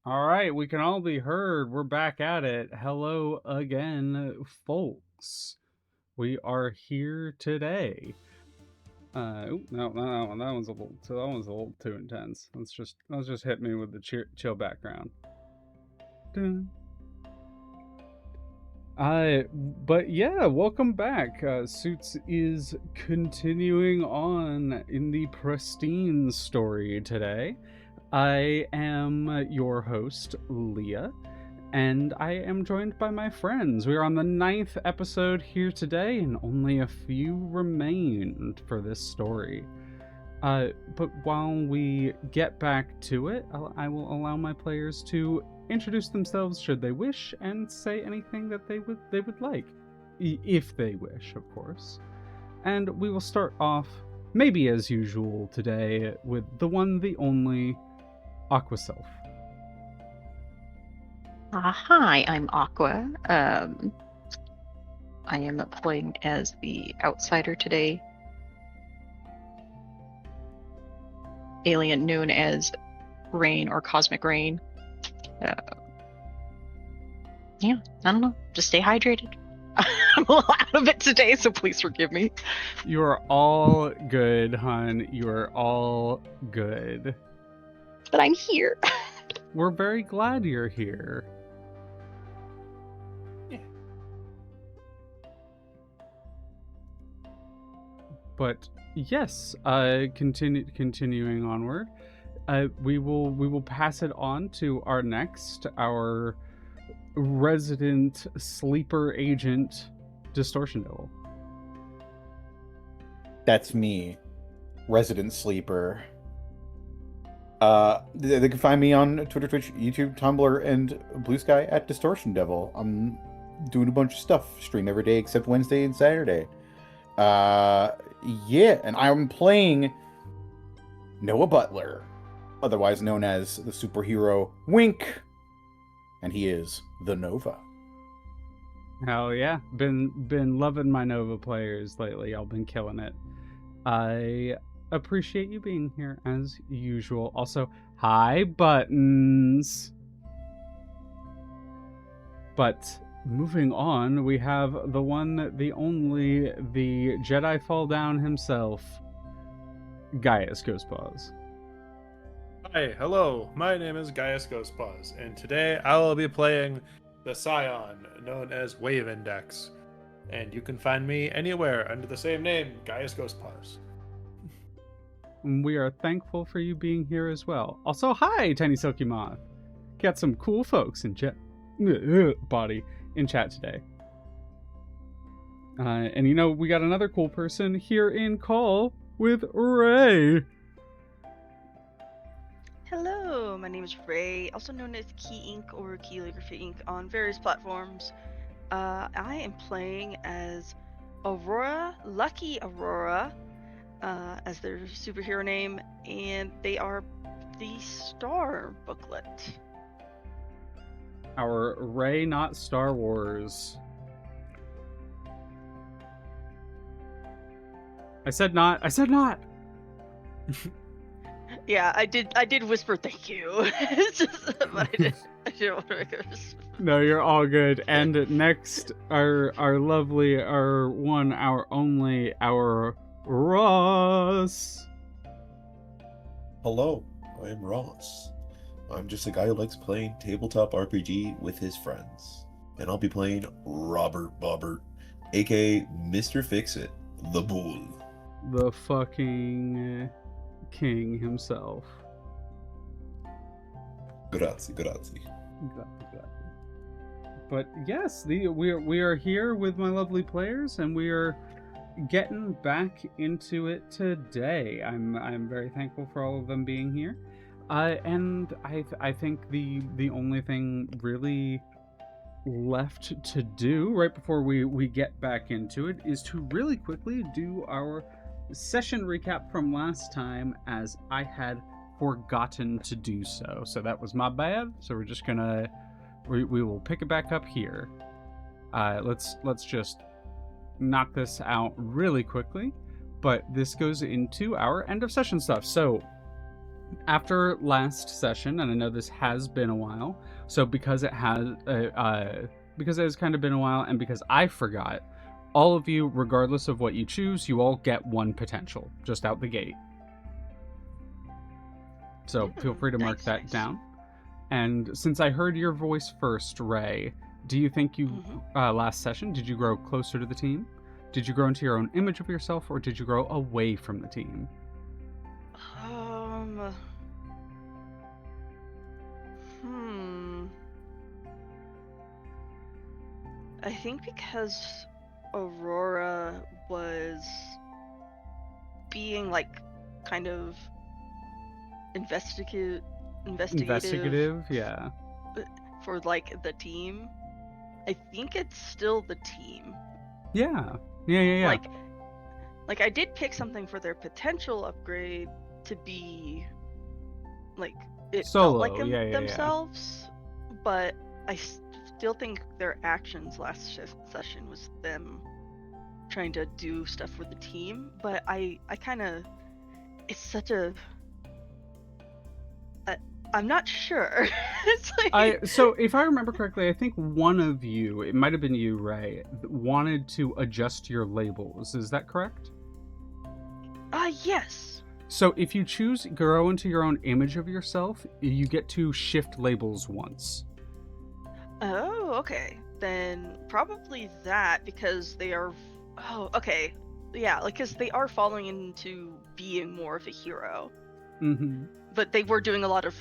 All right, we can all be heard. We're back at it. Hello again, folks. We are here today. No, that one's a little too intense. Let's just hit me with the chill background. Dun. But yeah, welcome back. Suits is continuing on in the Pristine story today. I am your host, Leah, and I am joined by my friends. We are on the 9th episode here today, and only a few remained for this story. But while we get back to it, I will allow my players to introduce themselves should they wish, and say anything that they would like, if they wish, of course. And we will start off, maybe as usual today, with the one, the only Aqua Self. Hi, I'm Aqua. I am playing as the outsider today. Alien known as Rain or Cosmic Rain. Yeah, I don't know. Just stay hydrated. I'm a little out of it today, so please forgive me. You are all good, hun. You are all good. But I'm here. We're very glad you're here. But yes, continuing onward, we will pass it on to our resident sleeper agent, Distortion Devil. That's me, resident sleeper. They can find me on Twitter, Twitch, YouTube, Tumblr, and Blue Sky at Distortion Devil. I'm doing a bunch of stuff. Stream every day except Wednesday and Saturday. Yeah, and I'm playing Noah Butler, otherwise known as the superhero Wink, and he is the Nova. Hell yeah, been loving my Nova players lately. Y'all been killing it. I appreciate you being here as usual. Also, hi Buttons. But moving on, we have the one, the only, the Jedi Fall Down himself, Gaius Ghostpaws. Hi, hello, my name is Gaius Ghostpaws, and today I will be playing the Scion, known as Wave Index. And you can find me anywhere under the same name, Gaius Ghostpaws. We are thankful for you being here as well. Also, hi, Tiny Silky Moth. Got some cool folks in chat. Body in chat today. And you know, we got another cool person here in call with Ray. Hello, my name is Ray, also known as Key Ink or Calligraphy Ink on various platforms. I am playing as Aurora, Lucky Aurora, as their superhero name, and they are the Star booklet. Our Ray, not Star Wars. I said not. Yeah, I did whisper thank you. It's just, but I didn't want to make it. No, you're all good. And next, our lovely, our one, our only, our Ross. Hello, I am Ross. I'm just a guy who likes playing tabletop RPG with his friends. And I'll be playing Robert Bobbert, aka Mr. Fix-It, the Bull. The fucking king himself. Grazie, grazie. But yes, we are here with my lovely players, and we are getting back into it today. I'm very thankful for all of them being here, and I think the only thing really left to do right before we get back into it is to really quickly do our session recap from last time, as I had forgotten to do so. So that was my bad. So we're just gonna we will pick it back up here. Let's just knock this out really quickly. But this goes into our end of session stuff. So after last session, and I know this has been a while, so because it has kind of been a while, and because I forgot, all of you, regardless of what you choose, you all get one potential just out the gate. So feel free to mark that down. And since I heard your voice first, Ray, do you think you last session did you grow closer to the team? Did you grow into your own image of yourself, or did you grow away from the team? I think because Aurora was being like kind of investigative, yeah, for like the team. I think it's still the team. Yeah. Like I did pick something for their potential upgrade to be like it Solo, felt like themselves, but I still think their actions last session was them trying to do stuff for the team. But I kind of, it's such a, I'm not sure. It's like... So if I remember correctly, I think one of you, it might have been you, Ray, wanted to adjust your labels. Is that correct? Yes. So if you choose grow into your own image of yourself, you get to shift labels once. Oh, okay. Then probably that, because they are... Oh, okay. Yeah, like, because they are falling into being more of a hero. Mm-hmm. But they were doing a lot of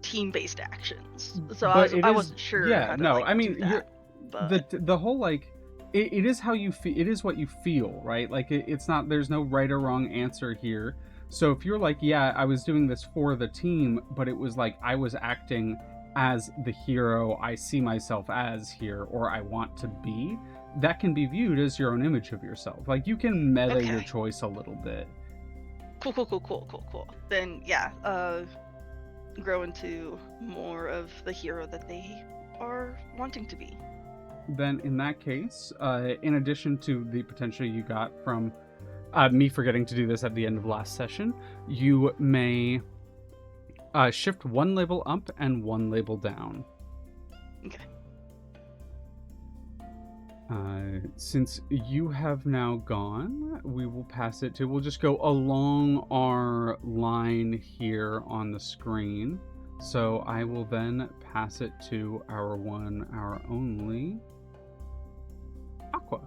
team-based actions. So I wasn't sure how to, do that. But... the whole, like... It is how you feel. It is what you feel, right? Like, it's not... There's no right or wrong answer here. So if you're like, yeah, I was doing this for the team, but it was like I was acting as the hero I see myself as here, or I want to be, that can be viewed as your own image of yourself. Like, you can meta your choice a little bit. Cool. Then, yeah, grow into more of the hero that they are wanting to be. Then in that case, in addition to the potential you got from me forgetting to do this at the end of last session, you may shift one label up and one label down. Okay. Since you have now gone, we will pass it to... We'll just go along our line here on the screen. So I will then pass it to our one, our only... Aqua.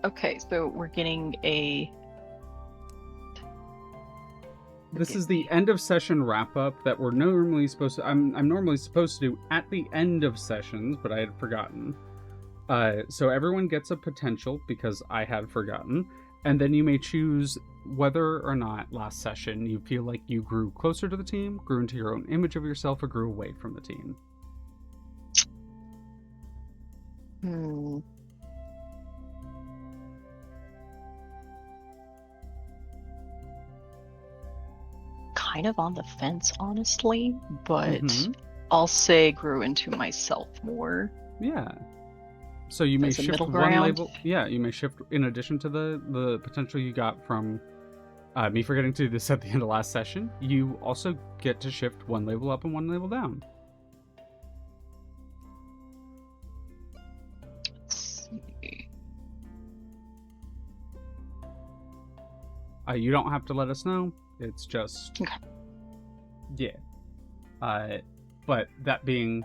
Okay, so we're getting a... This is the end of session wrap up that we're normally supposed to... I'm normally supposed to do at the end of sessions, but I had forgotten. So everyone gets a potential because I had forgotten, and then you may choose whether or not last session you feel like you grew closer to the team, grew into your own image of yourself, or grew away from the team. Kind of on the fence, honestly, but I'll say grew into myself more. Yeah. So you may shift one label. Yeah, you may shift in addition to the potential you got from me forgetting to do this at the end of last session. You also get to shift one label up and one label down. Let's see. You don't have to let us know. It's just... Okay. Yeah. But that being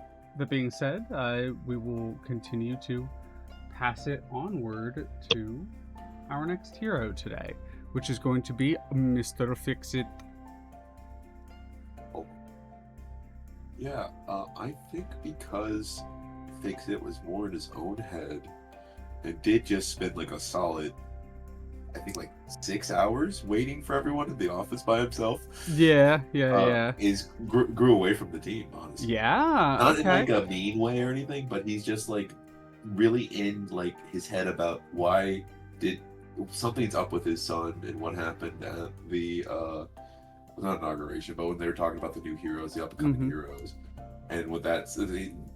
said, we will continue to pass it onward to our next hero today, which is going to be Mr. Fix-It. Oh. Yeah, I think because Fix-It was more in his own head and did just spend like a solid, I think, like 6 hours waiting for everyone in the office by himself. Yeah. Grew away from the team, honestly. Yeah. Not in like a mean way or anything, but he's just like really in like his head about why did something's up with his son and what happened at the not inauguration, but when they were talking about the new heroes, the up and coming heroes, and with that,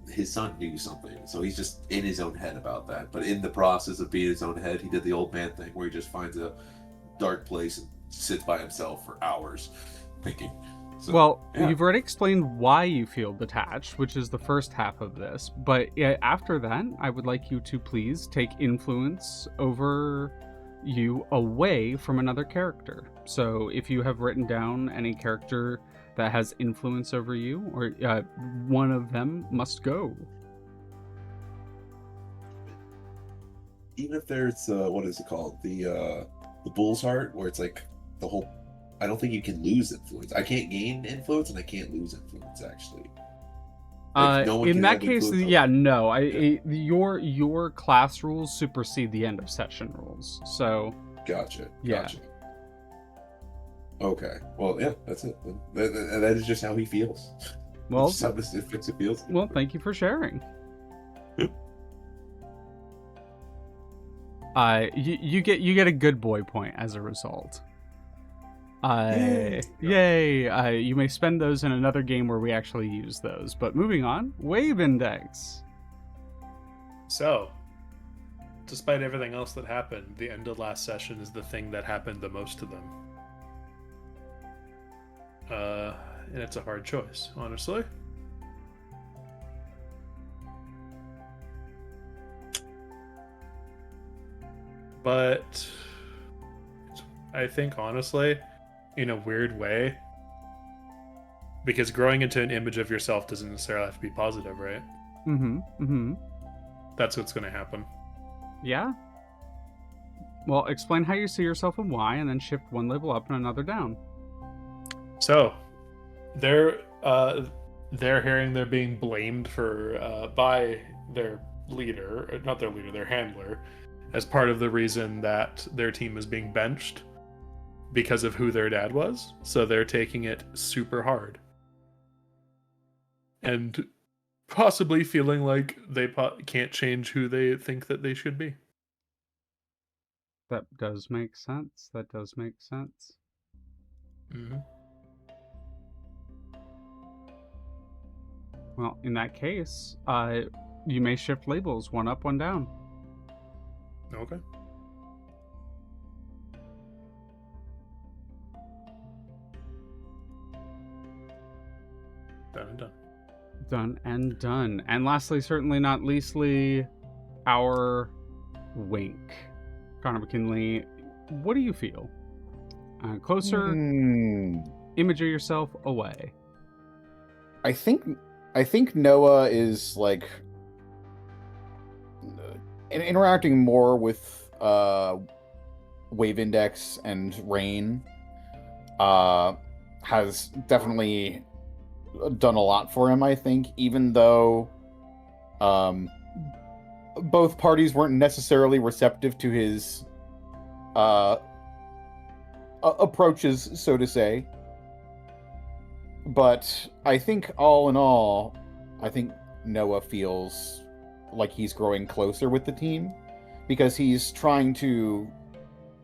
his son knew something, so he's just in his own head about that. But in the process of being in his own head, he did the old man thing where he just finds a dark place and sits by himself for hours thinking. So, Well, yeah. you've already explained why you feel detached, which is the first half of this. But after that, I would like you to please take influence over you away from another character. So if you have written down any character that has influence over you, or one of them must go. Even if there's what is it called, the bull's heart, where it's like the whole. I don't think you can lose influence. I can't gain influence and I can't lose influence actually. Like, no one In can that have case, influence yeah, over- no. Yeah. Your class rules supersede the end of session rules. So Gotcha. Yeah. Gotcha. Okay. Well, yeah, that's it. That is just how he feels. well, That's just how this fix it feels. well, thank you for sharing. You get a good boy point as a result. Yay. Yay! You may spend those in another game where we actually use those. But moving on, Wave Index. So, despite everything else that happened, the end of last session is the thing that happened the most to them. And it's a hard choice, honestly. But I think, honestly, in a weird way, because growing into an image of yourself doesn't necessarily have to be positive, right? That's what's going to happen. Yeah. Well, explain how you see yourself and why, and then shift one label up and another down. So, they're hearing they're being blamed for by their leader, not their leader, their handler, as part of the reason that their team is being benched because of who their dad was. So they're taking it super hard. And possibly feeling like they can't change who they think that they should be. That does make sense. That does make sense. Mm-hmm. Well, in that case, you may shift labels, one up, one down. Okay. Done and done. Done and done. And lastly, certainly not leastly, our Wink. Connor McKinley, what do you feel? Closer, image of yourself, away. I think Noah is like interacting more with Wave Index and Rain. Has definitely done a lot for him, I think, even though both parties weren't necessarily receptive to his approaches, so to say. But I think all in all, I think Noah feels like he's growing closer with the team because he's trying to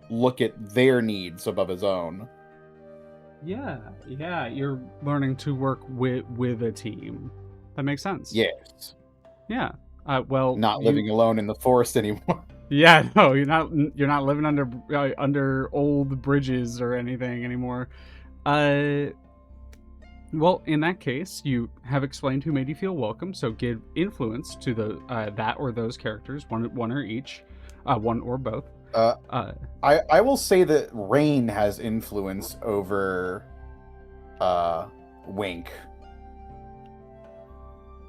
look at their needs above his own. Yeah, you're learning to work with a team. That makes sense. Yes. Yeah. Well, Not living alone in the forest anymore. Yeah, no, you're not living under old bridges or anything anymore. Well, in that case, you have explained who made you feel welcome, so give influence to the that or those characters, one or each, one or both. I will say that Rain has influence over Wink.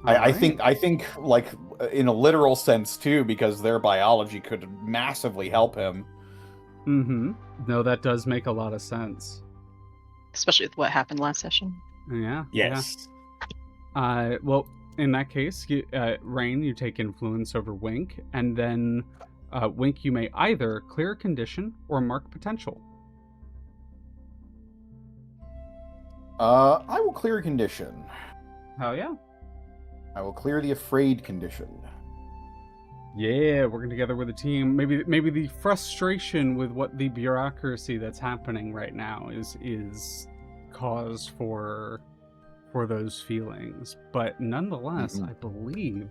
I think like in a literal sense too, because their biology could massively help him. No, that does make a lot of sense. Especially with what happened last session. Yeah. Yes. Yeah. Well, in that case, Rain, you take influence over Wink, and then Wink, you may either clear a condition or mark potential. I will clear a condition. Hell yeah. I will clear the afraid condition. Yeah, working together with a team. Maybe the frustration with what the bureaucracy that's happening right now is cause for those feelings. But nonetheless, I believe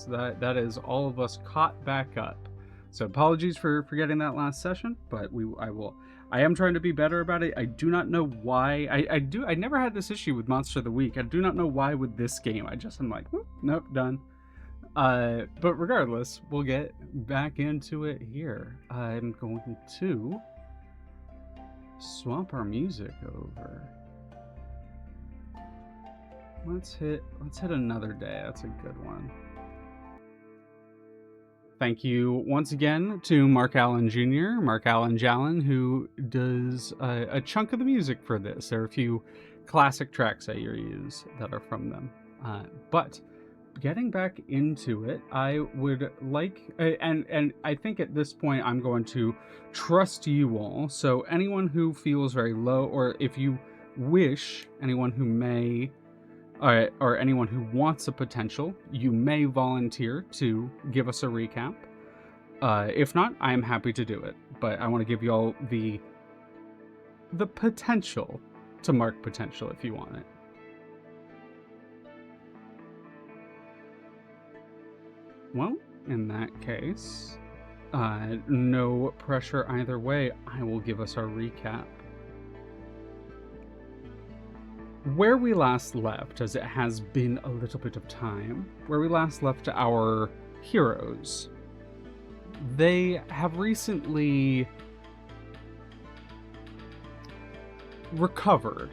that is all of us caught back up. So apologies for forgetting that last session, but I am trying to be better about it. I do not know why. I never had this issue with Monster of the Week. I do not know why with this game. I just am like, whoop, nope, done. But regardless, we'll get back into it here. I'm going to swap our music over. Let's hit another day. That's a good one. Thank you once again to Mark Allen Jr., Mark Allen Jallin, who does a chunk of the music for this. There are a few classic tracks I use that are from them. But getting back into it, I would like, and I think at this point I'm going to trust you all. So anyone who feels very low, or if you wish, anyone who may, or anyone who wants a potential, you may volunteer to give us a recap. If not, I am happy to do it. But I want to give you all the potential to mark potential if you want it. Well, in that case, no pressure either way. I will give us our recap. Where we last left, as it has been a little bit of time, where we last left our heroes, they have recently recovered.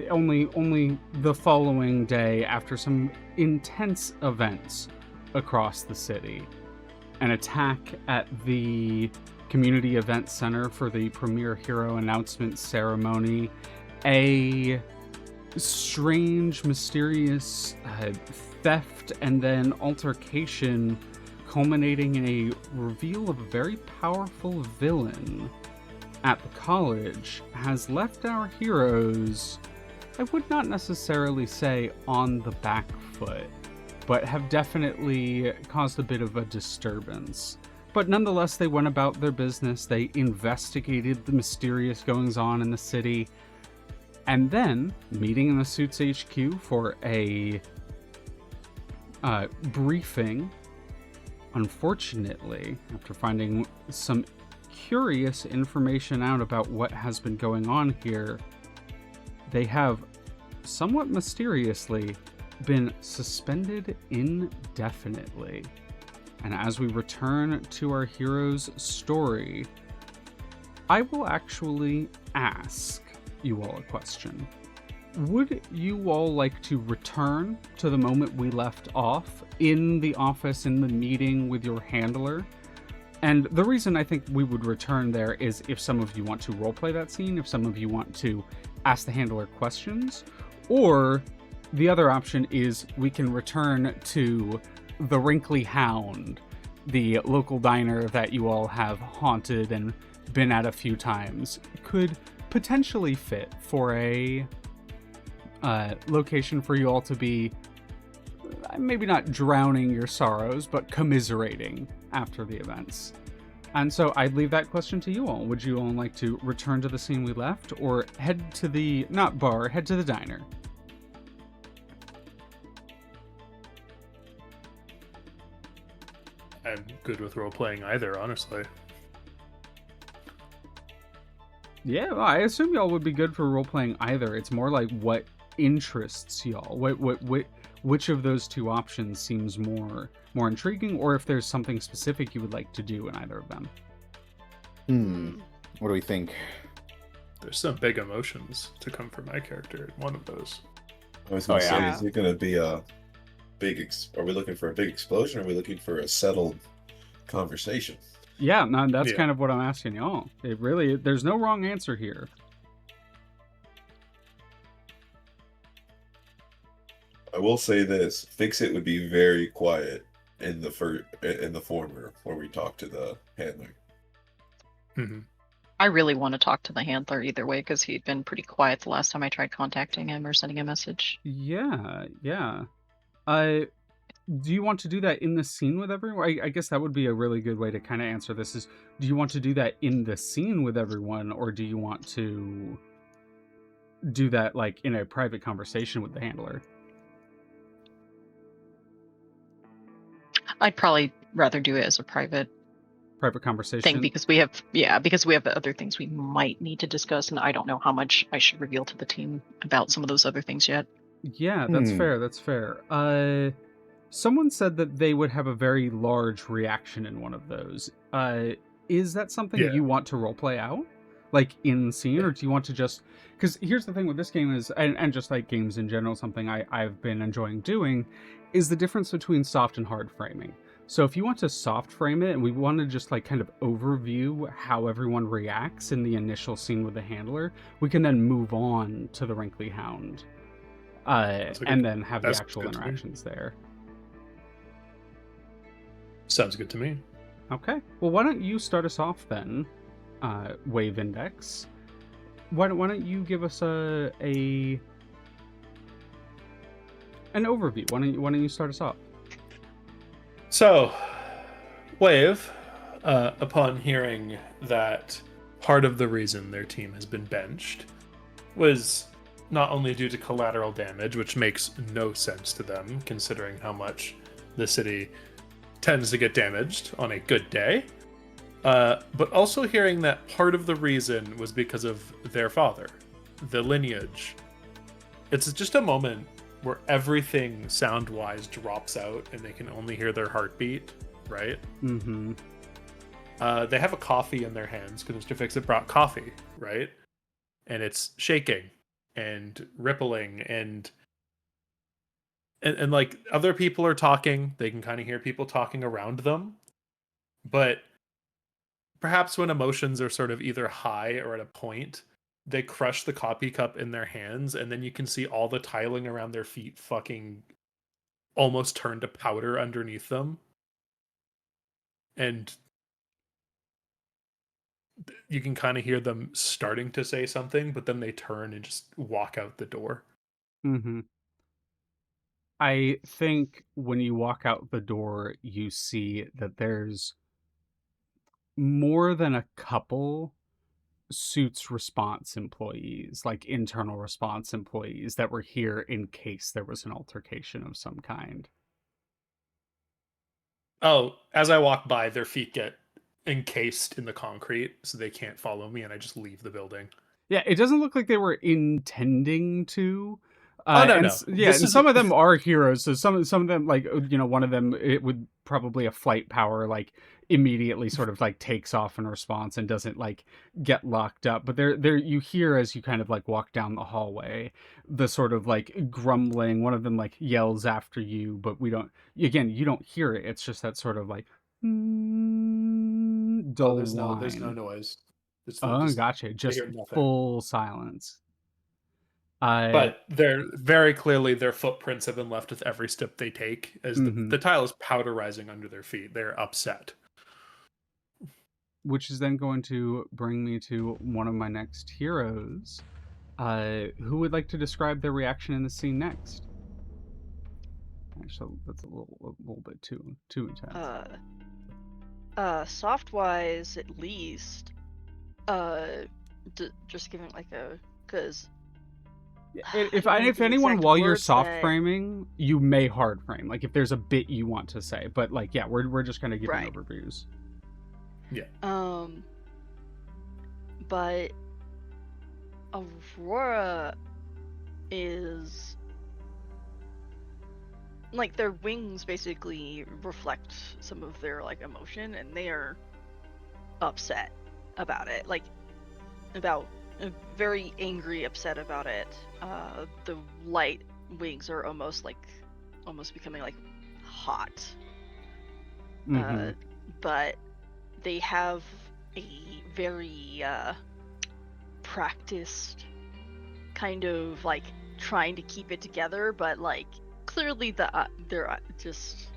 Only the following day, after some intense events across the city. An attack at the community event center for the premier hero announcement ceremony, a strange, mysterious theft, and then altercation culminating in a reveal of a very powerful villain at the college has left our heroes, I would not necessarily say on the back foot, but have definitely caused a bit of a disturbance. But nonetheless, they went about their business, they investigated the mysterious goings-on in the city, and then, meeting in the S.U.I.T.S HQ for a briefing, unfortunately, after finding some curious information out about what has been going on here, they have somewhat mysteriously been suspended indefinitely. And as we return to our hero's story, I will actually ask you all a question. Would you all like to return to the moment we left off in the office, in the meeting with your handler? And the reason I think we would return there is if some of you want to roleplay that scene, if some of you want to ask the handler questions, or the other option is we can return to the Wrinkly Hound, the local diner that you all have haunted and been at a few times. Could potentially fit for a location for you all to be maybe not drowning your sorrows, but commiserating after the events. And so I'd leave that question to you all. Would you all like to return to the scene we left, or head to the, not bar, head to the diner? I'm good with role-playing either, honestly. Yeah, well, I assume y'all would be good for role-playing either. It's more like what interests y'all. Which of those two options seems more intriguing, or if there's something specific you would like to do in either of them. What do we think? There's some big emotions to come from my character in one of those. I was going to say, yeah. is it going to be a big... Are we looking for a big explosion, or are we looking for a settled conversation? Yeah, no, that's Yeah. kind of what I'm asking y'all. It really, there's no wrong answer here. I will say this: Fix-It would be very quiet in the form room where we talk to the handler. Mm-hmm. I really want to talk to the handler either way because he'd been pretty quiet the last time I tried contacting him or sending a message. Yeah. Do you want to do that in the scene with everyone? I guess that would be a really good way to kind of answer this is, do you want to do that in the scene with everyone, or do you want to do that like in a private conversation with the handler? I'd probably rather do it as a private private conversation because we have other things we might need to discuss, and I don't know how much I should reveal to the team about some of those other things yet. Yeah, that's fair. That's fair. Someone said that they would have a very large reaction in one of those. Is that something Yeah. you want to roleplay out, like in scene, or do you want to just? Because here's the thing with this game is, and just like games in general, something I've been enjoying doing, is the difference between soft and hard framing. So if you want to soft frame it, and we want to just like kind of overview how everyone reacts in the initial scene with the handler, we can then move on to the Wrinkly Hound, and then have the actual interactions there. Sounds good to me. Okay. Well, why don't you start us off then, Wave Index? Why don't you give us an overview? Why don't you start us off? So, Wave, upon hearing that part of the reason their team has been benched was not only due to collateral damage, which makes no sense to them considering how much the city tends to get damaged on a good day, but also hearing that part of the reason was because of their father, the lineage. It's just a moment where everything sound-wise drops out and they can only hear their heartbeat, right? Mm-hmm. They have a coffee in their hands because Mr. Fix-It brought coffee, right? And it's shaking and rippling and like other people are talking. They can kind of hear people talking around them. But perhaps when emotions are sort of either high or at a point, they crush the coffee cup in their hands, and then you can see all the tiling around their feet fucking almost turn to powder underneath them. And you can kind of hear them starting to say something, but then they turn and just walk out the door. Mm-hmm. I think when you walk out the door, you see that there's more than a couple S.U.I.T.S response employees, like internal response employees, that were here in case there was an altercation of some kind. Oh, as I walk by, their feet get encased in the concrete, so they can't follow me, and I just leave the building. Yeah, it doesn't look like they were intending to. Oh no, no. And some of them are heroes. So some of them, like one of them, it would probably a flight power, like immediately sort of like takes off in response and doesn't like get locked up. But there you hear as you kind of like walk down the hallway, the sort of like grumbling. One of them like yells after you, but you don't hear it. It's just that sort of like dull there's no whine. noise. Gotcha. Just full silence. But they're very clearly their footprints have been left with every step they take, as the tile is powderizing under their feet. They're upset. Which is then going to bring me to one of my next heroes. Who would like to describe their reaction in the scene next? Actually, that's a little bit too intense. Soft-wise, at least, just giving like a, because if anyone, while you're soft framing, you may hard frame. Like if there's a bit you want to say, but like yeah, we're just kind of giving overviews. Yeah. But Aurora is like their wings basically reflect some of their like emotion, and they are upset about it, like very angry, upset about it. The light wings are almost becoming like hot. But they have a very practiced kind of like trying to keep it together, but like clearly they are just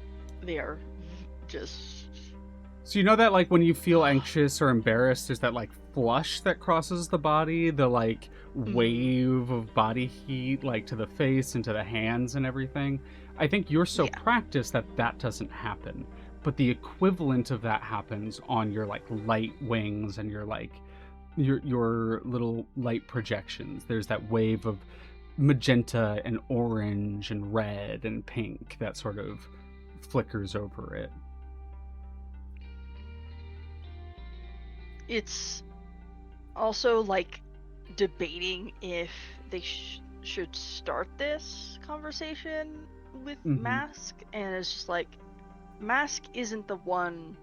so you know that like when you feel anxious or embarrassed, there's that like flush that crosses the body, the like wave of body heat like to the face and to the hands and everything. I think you're so practiced that doesn't happen, but the equivalent of that happens on your like light wings and your like your little light projections. There's that wave of magenta and orange and red and pink that sort of flickers over it. it's also like debating if they should start this conversation with Mask, and it's just like Mask isn't the one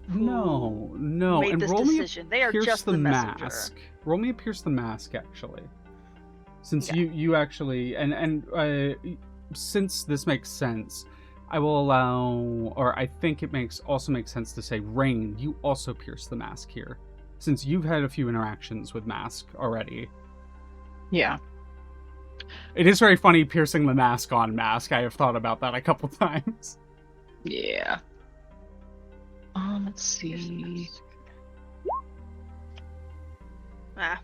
No, made and this roll decision. They are Pierce just the the messenger. Mask. Roll me a Pierce the Mask, actually. Since Okay. you actually since this makes sense, I will allow, or I think it also makes sense to say, Rain, you also pierce the Mask here, since you've had a few interactions with Mask already. Yeah. It is very funny piercing the mask on Mask. I have thought about that a couple times. Yeah. Let's see.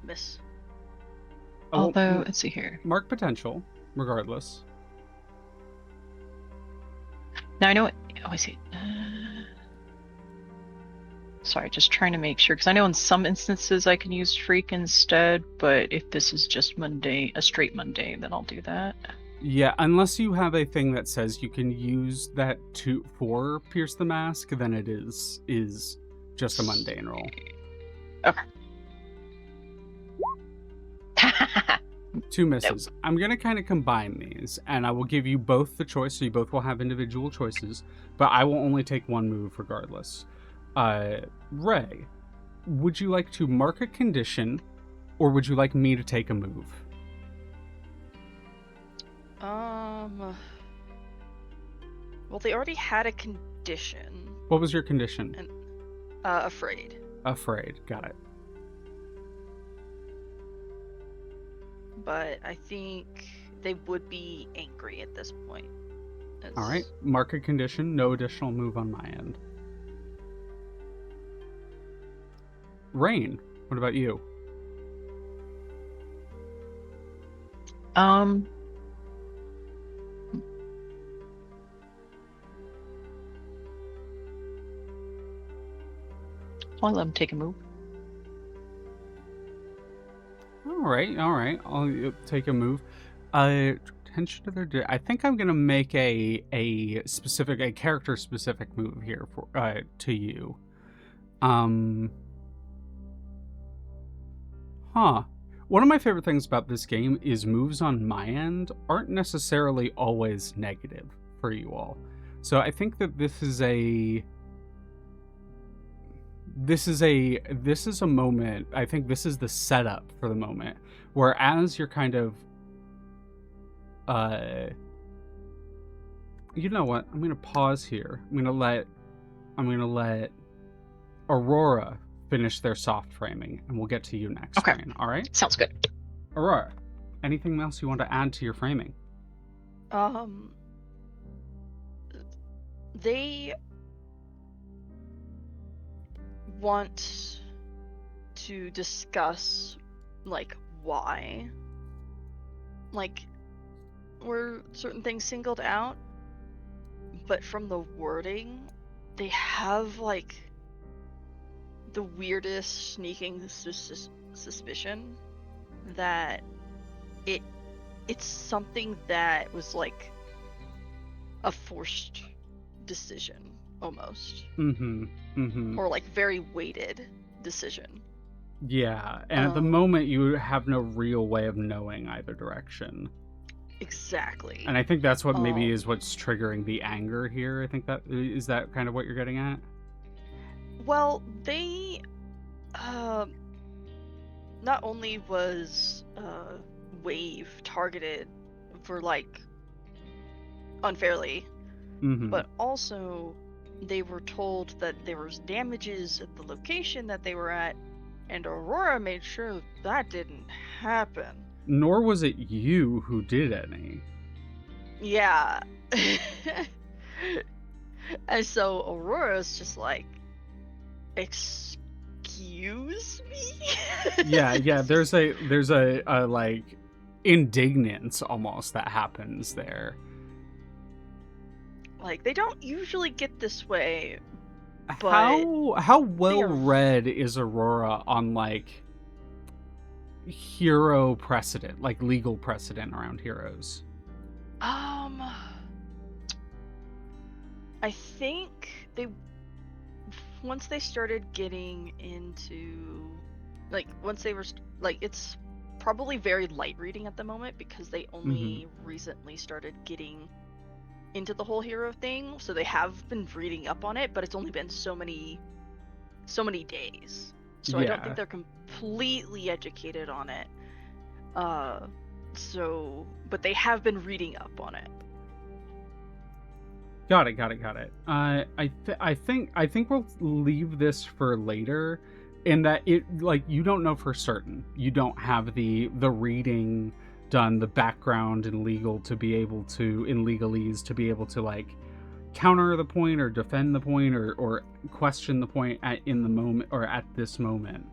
Miss. Although, let's see here. Mark potential, regardless. Now I know. Oh, I see. Sorry, just trying to make sure, because I know in some instances I can use Freak instead, but if this is just mundane, a straight mundane, then I'll do that. Yeah, unless you have a thing that says you can use that for Pierce the Mask, then it is just a mundane roll. Okay. 2 misses. Nope. I'm going to kind of combine these, and I will give you both the choice, so you both will have individual choices, but I will only take one move regardless. Ray, would you like to mark a condition, or would you like me to take a move? Well, they already had a condition. What was your condition? Afraid. Afraid, got it. But I think they would be angry at this point. All right, mark a condition, no additional move on my end. Rain, what about you? I'll let him take a move. All right. I'll take a move. Attention to their. I think I'm gonna make a character specific move here for to you. One of my favorite things about this game is moves on my end aren't necessarily always negative for you all. So I think that this is a moment. I think this is the setup for the moment where, as you're kind of you know what, I'm gonna pause here. I'm gonna let Aurora finish their soft framing, and we'll get to you next. Okay. Rain, all right? Sounds good. Aurora, anything else you want to add to your framing? They want to discuss, like, why, like, were certain things singled out, but from the wording, they have, like, the weirdest sneaking suspicion that it's something that was like a forced decision almost. Or like very weighted decision. Yeah, and at the moment you have no real way of knowing either direction. Exactly. And I think that's what maybe is what's triggering the anger here. I think that is that kind of what you're getting at? Well, they not only was Wave targeted for, like, unfairly, but also they were told that there was damages at the location that they were at, and Aurora made sure that didn't happen. Nor was it you who did any. Yeah. And so Aurora's just like, excuse me? yeah, there's a like indignance almost that happens there. Like, they don't usually get this way, but how well read is Aurora on, like, hero precedent, like legal precedent around heroes? I think they once they started getting into, like, once they were like, it's probably very light reading at the moment because they only recently started getting into the whole hero thing, so they have been reading up on it, but it's only been so many days, so I don't think Yeah. they're completely educated on it. But they have been reading up on it. Got it. I think we'll leave this for later, in that it, like, you don't know for certain. You don't have the reading done, the background in legal to be able to, in legalese, to be able to, like, counter the point or defend the point or question the point in the moment or at this moment.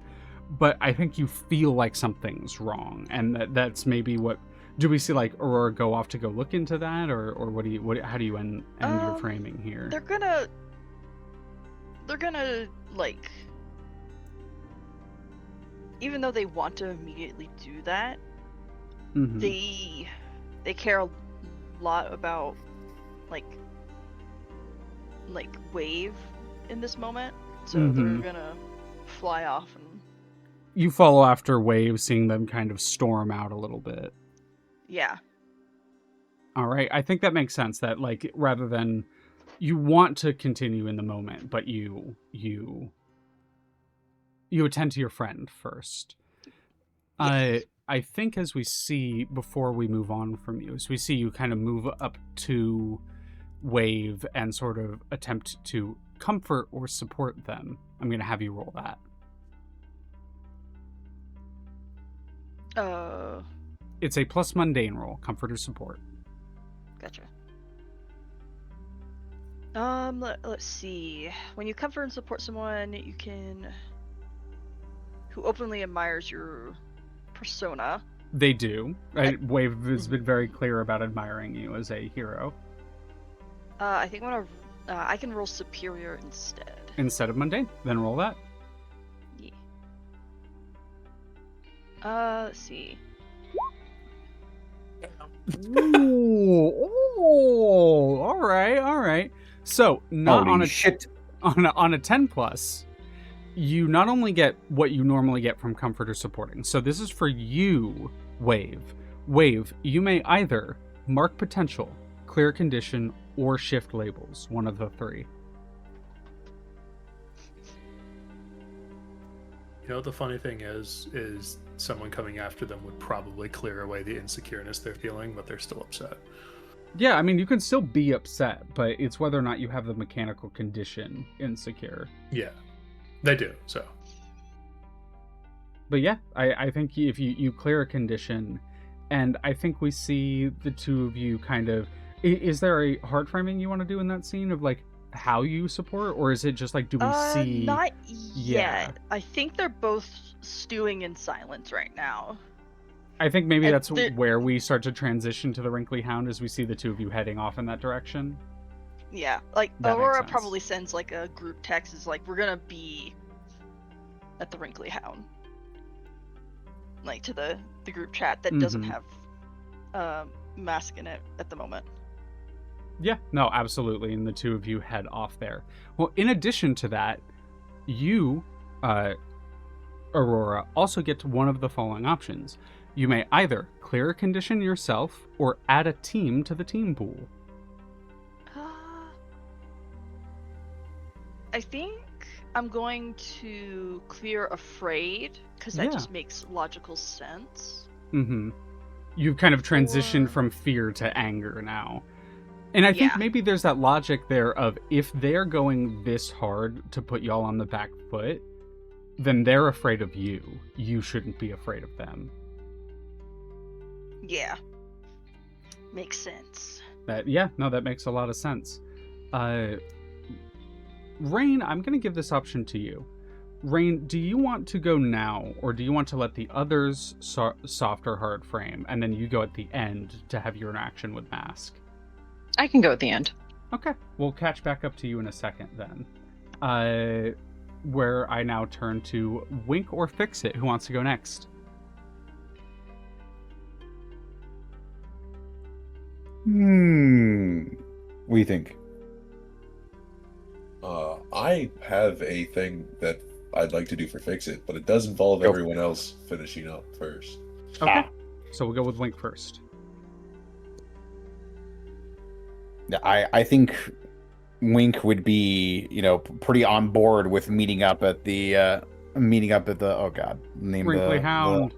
But I think you feel like something's wrong, and that's maybe what. Do we see, like, Aurora go off to go look into that, or how do you end your framing here? They're gonna like, even though they want to immediately do that, they care a lot about like Wave in this moment, so they're gonna fly off. And you follow after Wave, seeing them kind of storm out a little bit. Yeah. All right, I think that makes sense. That, like, rather than, you want to continue in the moment, but you attend to your friend first. Yes. I think, as we see, before we move on from you, as we see you kind of move up to Wave and sort of attempt to comfort or support them, I'm going to have you roll that. It's a plus mundane roll, comfort or support. Gotcha. Let's see. When you comfort and support someone, you can, who openly admires your persona. They do. Right? Wave has been very clear about admiring you as a hero. I think I can roll superior instead. Instead of mundane, then roll that. Yeah. Let's see. Ooh, all right. So, not Holy on a shit. on a 10 plus, you not only get what you normally get from comfort or supporting. So this is for you, Wave. Wave, you may either mark potential, clear condition, or shift labels, one of the three. You know what the funny thing is someone coming after them would probably clear away the insecureness they're feeling, but they're still upset. Yeah, I mean, you can still be upset, but it's whether or not you have the mechanical condition insecure. Yeah, they do, so. But yeah, I think if you clear a condition, and I think we see the two of you kind of... Is there a hard framing you want to do in that scene of, like, how you support, or is it just like, do we see... Not yet. Yeah. I think they're both stewing in silence right now. I think maybe that's where we start to transition to the Wrinkly Hound, as we see the two of you heading off in that direction. Yeah, like, That Aurora makes sense. probably sends like a group text, is like, we're gonna be at the Wrinkly Hound, like, to the group chat that doesn't have Mask in it at the moment. Yeah, no, absolutely. And the two of you head off there. Well, in addition to that, you, Aurora, also get to one of the following options. You may either clear a condition yourself or add a team to the team pool. I think I'm going to clear Afraid, because that just makes logical sense. You've kind of transitioned from fear to anger now. And I think maybe there's that logic there of, if they're going this hard to put y'all on the back foot, then they're afraid of you. You shouldn't be afraid of them. Yeah. Makes sense. That makes a lot of sense. Rain, I'm going to give this option to you. Rain, do you want to go now, or do you want to let the others soft or hard frame, and then you go at the end to have your interaction with Mask? I can go at the end. Okay, we'll catch back up to you in a second then. Where I now turn to Wink or Fix It. Who wants to go next? What do you think? I have a thing that I'd like to do for Fix It, but it does involve Go. everyone else finishing up first. Okay. So we'll go with Wink first. I think Wink would be, pretty on board with meeting up at the oh god, name Wrinkly Hound.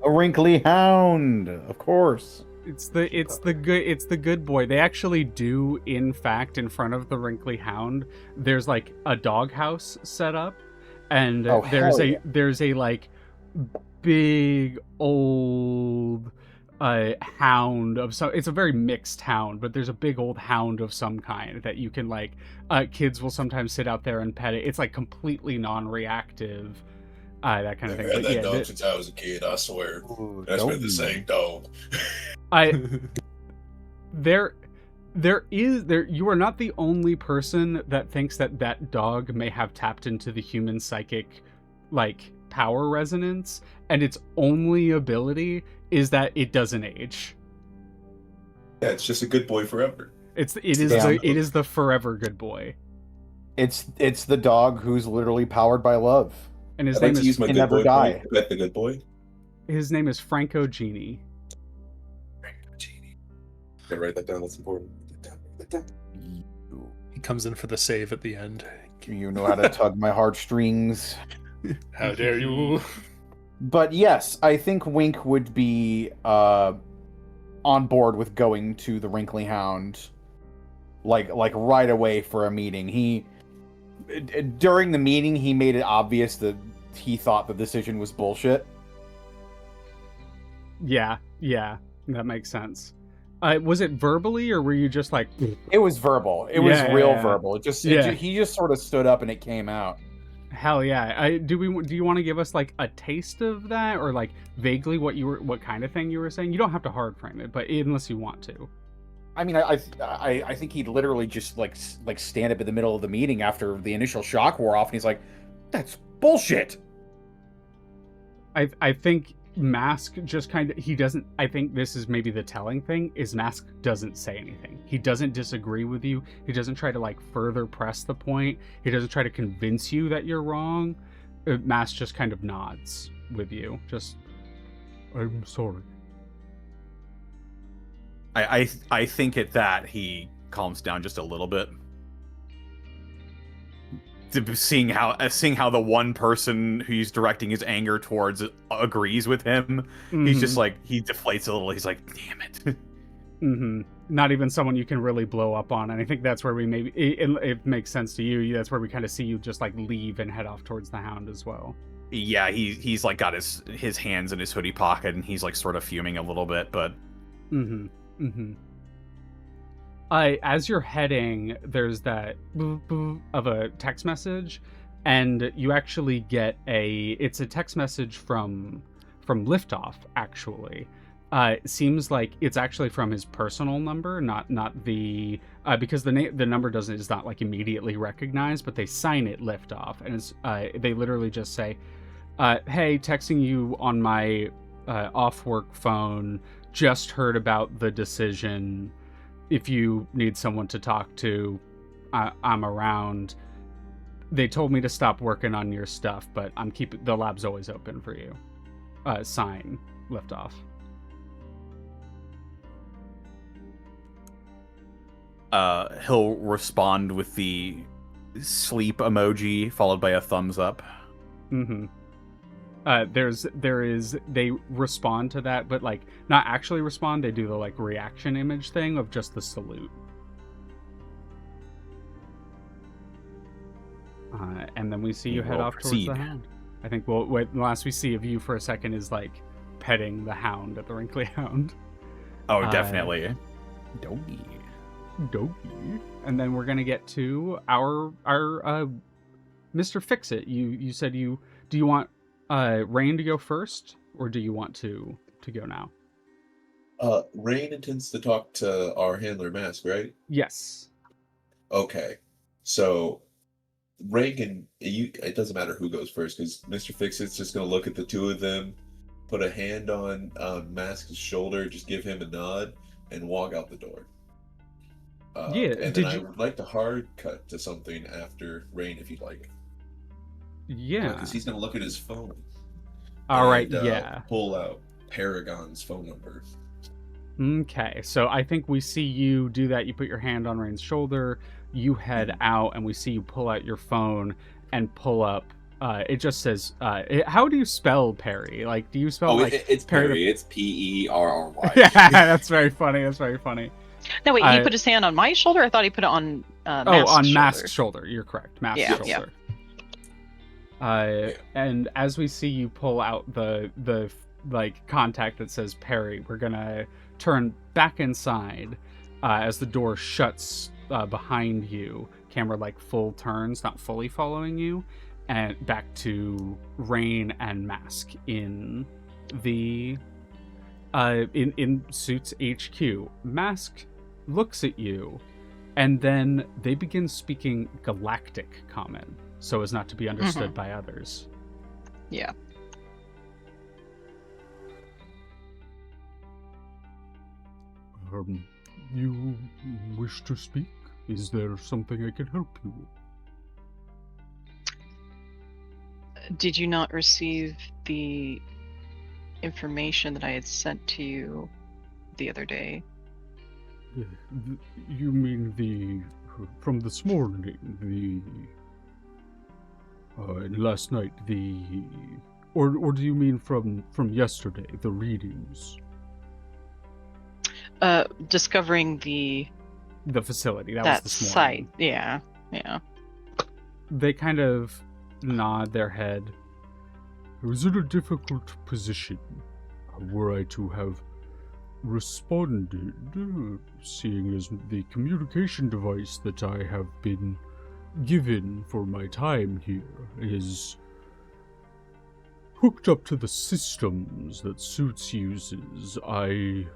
a Wrinkly Hound, of course. It's the good boy. They actually do, in fact, in front of the Wrinkly Hound, there's like a doghouse set up, and there's a like big old hound of some. It's a very mixed hound, but there's a big old hound of some kind that you can like. Kids will sometimes sit out there and pet it. It's like completely non-reactive. That kind of thing. I've had But that yeah, dog since I was a kid, I swear. Ooh, That's been don't the same dog. You are not the only person that thinks that dog may have tapped into the human psychic like power resonance, and its only ability is that it doesn't age. Yeah, it's just a good boy forever. It is the forever good boy. It's the dog who's literally powered by love. And his I'd name like to is use my Can good never boy die. point to pet the good boy. his name is Franco Genie. Genie. Gotta write that down, that's important. Write that down. He comes in for the save at the end. You know how to tug my heartstrings. How dare you? But yes, I think Wink would be on board with going to the Wrinkly Hound, like right away for a meeting. During the meeting, he made it obvious that he thought the decision was bullshit. Yeah, that makes sense. Was it verbally, or were you just like? It was verbal. It was real verbal. He just sort of stood up and it came out. Hell yeah! Do you want to give us like a taste of that, or like vaguely what kind of thing you were saying? You don't have to hard frame it, but unless you want to. I mean, I think he'd literally just like stand up in the middle of the meeting after the initial shock wore off, and he's like, "That's bullshit." I think Mask just kind of he doesn't. I think this is maybe the telling thing is Mask doesn't say anything. He doesn't disagree with you. He doesn't try to like further press the point. He doesn't try to convince you that you're wrong. Mask just kind of nods with you. Just, I'm sorry. I think at that he calms down just a little bit. Seeing how the one person who he's directing his anger towards agrees with him, he's just like, he deflates a little. He's like, damn it. Not even someone you can really blow up on. And I think that's where we maybe it makes sense to you. That's where we kind of see you just like leave and head off towards the Hound as well. Yeah, he's like got his hands in his hoodie pocket and he's like sort of fuming a little bit, but. As you're heading, there's that of a text message, and you actually get it's a text message from Liftoff. Actually, it seems like it's actually from his personal number, not the because the number is not like immediately recognized, but they sign it Liftoff, and it's they literally just say, "Hey, texting you on my off work phone. Just heard about the decision. If you need someone to talk to, I'm around. They told me to stop working on your stuff, but I'm keeping the lab's always open for you. Sign Liftoff." He'll respond with the sleep emoji followed by a thumbs up. They respond to that, but like not actually respond. They do the like reaction image thing of just the salute. And then we see you head off towards the Hound. I think the last we see of you for a second is like petting the Hound at the Wrinkly Hound. Oh, definitely. Doggy. And then we're gonna get to our Mr. Fix-It. You said do you want Rain to go first, or do you want to go now? Rain intends to talk to our handler Mask, right? Yes. Okay. So Rain it doesn't matter who goes first, because Mr. Fix-It's just gonna look at the two of them, put a hand on Mask's shoulder, just give him a nod, and walk out the door. Yeah, And did then I you- would like to hard cut to something after Rain, if you'd like. Yeah. Because he's going to look at his phone. All right, and, yeah. Pull out Paragon's phone number. Okay, so I think we see you do that. You put your hand on Rain's shoulder, you head out, and we see you pull out your phone and pull up. It just says, how do you spell Perry? Like, do you spell it's Perry. It's Perry. Yeah, that's very funny. That's very funny. No, wait, he put his hand on my shoulder? I thought he put it on Mask's on shoulder. Mask's shoulder. You're correct. Mask's shoulder. Yeah. And as we see you pull out the like contact that says Perry, we're gonna turn back inside as the door shuts behind you. Camera like full turns, not fully following you, and back to Rain and Mask in the in Suits HQ. Mask looks at you, and then they begin speaking galactic common, so as not to be understood by others. Yeah. You wish to speak? Is there something I can help you with? Did you not receive the information that I had sent to you the other day? You mean from this morning, last night, or do you mean from yesterday, the readings? Discovering the facility, that was this morning. site. Yeah. They kind of nod their head. I was in a difficult position. Were I to have responded, seeing as the communication device that I have been given for my time here is hooked up to the systems that Suits uses, I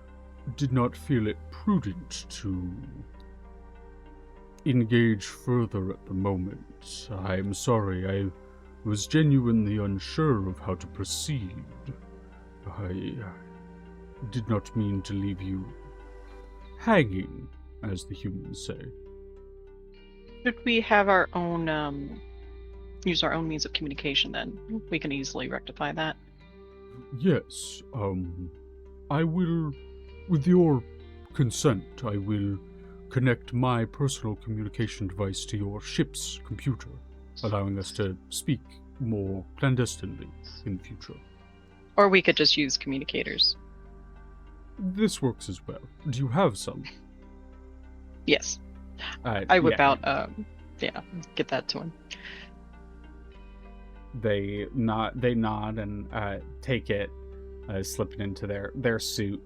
did not feel it prudent to engage further at the moment. I'm sorry, I was genuinely unsure of how to proceed. I did not mean to leave you hanging, as the humans say. Should we have our own, use our own means of communication then? We can easily rectify that. Yes, I will, with your consent, I will connect my personal communication device to your ship's computer, allowing us to speak more clandestinely in the future. Or we could just use communicators. This works as well. Do you have some? Yes. I whip out, get that to him. They nod and take it, slip it into their suit.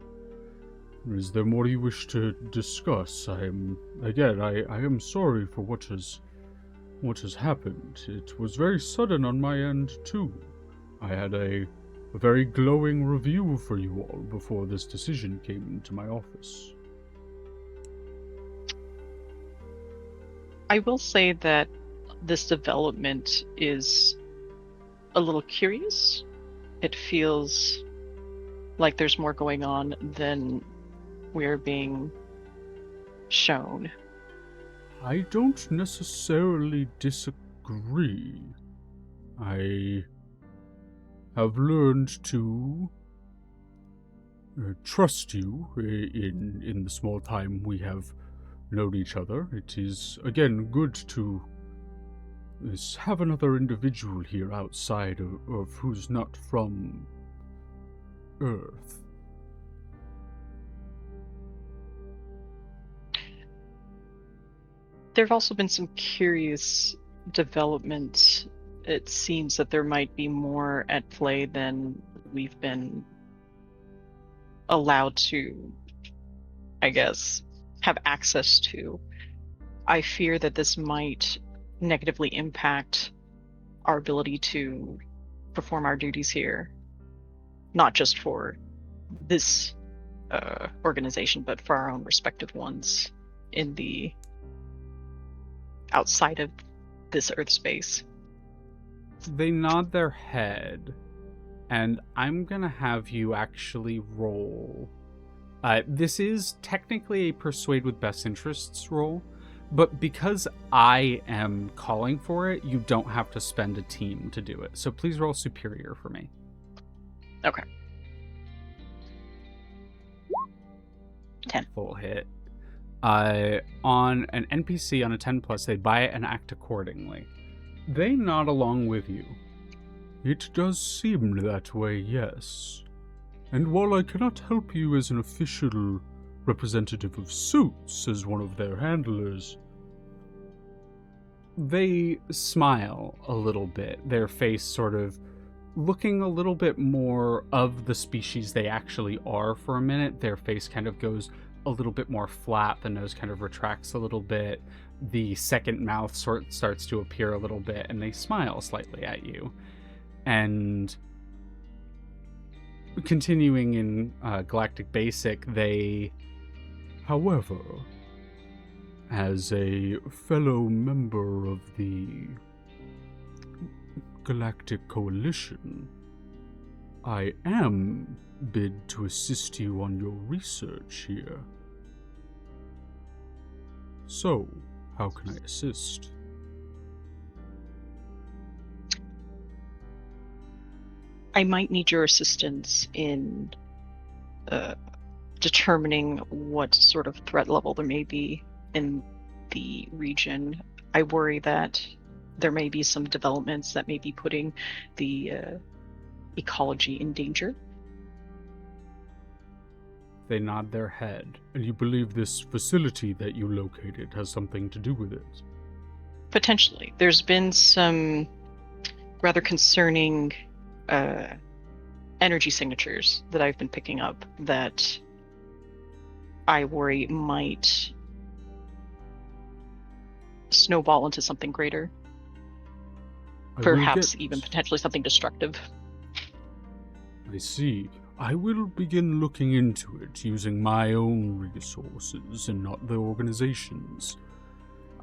Is there more you wish to discuss? I am sorry for what has happened. It was very sudden on my end too. I had a very glowing review for you all before this decision came into my office. I will say that this development is a little curious. It feels like there's more going on than we're being shown. I don't necessarily disagree. I have learned to trust you in the small time we have known each other. It is, again, good to have another individual here outside of who's not from Earth. There have also been some curious developments. It seems that there might be more at play than we've been allowed to, I guess, have access to. I fear that this might negatively impact our ability to perform our duties here, not just for this organization, but for our own respective ones in the outside of this Earth space. They nod their head, and I'm gonna have you actually roll This is technically a persuade with best interests roll, but because I am calling for it, you don't have to spend a team to do it. So please roll superior for me. Okay. 10. Full hit. On an NPC on a 10+, they buy it and act accordingly. They nod along with you. It does seem that way, yes. And while I cannot help you as an official representative of S.U.I.T.S as one of their handlers, they smile a little bit, their face sort of looking a little bit more of the species they actually are for a minute. Their face kind of goes a little bit more flat, the nose kind of retracts a little bit, the second mouth starts to appear a little bit, and they smile slightly at you. And continuing in Galactic Basic, they, however, as a fellow member of the Galactic Coalition, I am bid to assist you on your research here. So, how can I assist? I might need your assistance in determining what sort of threat level there may be in the region. I worry that there may be some developments that may be putting the ecology in danger. They nod their head. And you believe this facility that you located has something to do with it? Potentially. There's been some rather concerning energy signatures that I've been picking up that I worry might snowball into something greater. Perhaps even potentially something destructive. I see. I will begin looking into it using my own resources and not the organization's.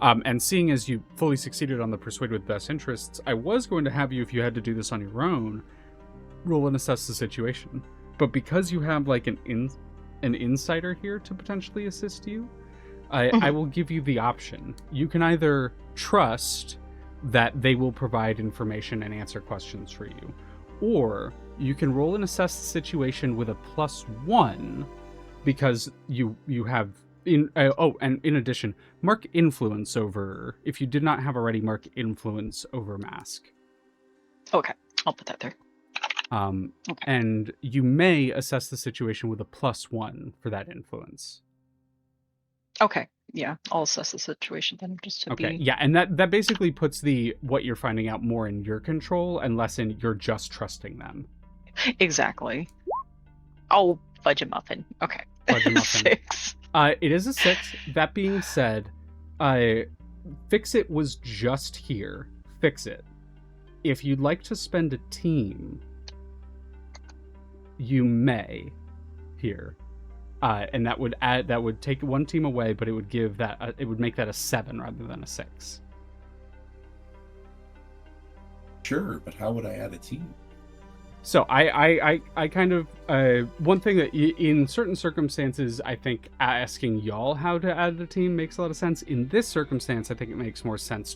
And seeing as you fully succeeded on the Persuade with Best Interests, I was going to have you, if you had to do this on your own, roll and assess the situation. But because you have like an insider here to potentially assist you, I will give you the option. You can either trust that they will provide information and answer questions for you, or you can roll and assess the situation with a +1 because you have and in addition, mark influence over, if you did not have already, mark influence over mask. Okay, I'll put that there. Okay. And you may assess the situation with a +1 for that influence. Okay, yeah, I'll assess the situation then just to be... Yeah, and that basically puts what you're finding out more in your control and less in you're just trusting them. Exactly. I'll fudge a muffin. Okay. Fudge a muffin. 6. It is a 6. That being said, Fix It was just here. Fix It. If you'd like to spend a team, you may here. And that would take one team away, but it would give that it would make that a 7 rather than a 6. Sure, but how would I add a team? So I kind of one thing that in certain circumstances I think asking y'all how to add a team makes a lot of sense. In this circumstance, I think it makes more sense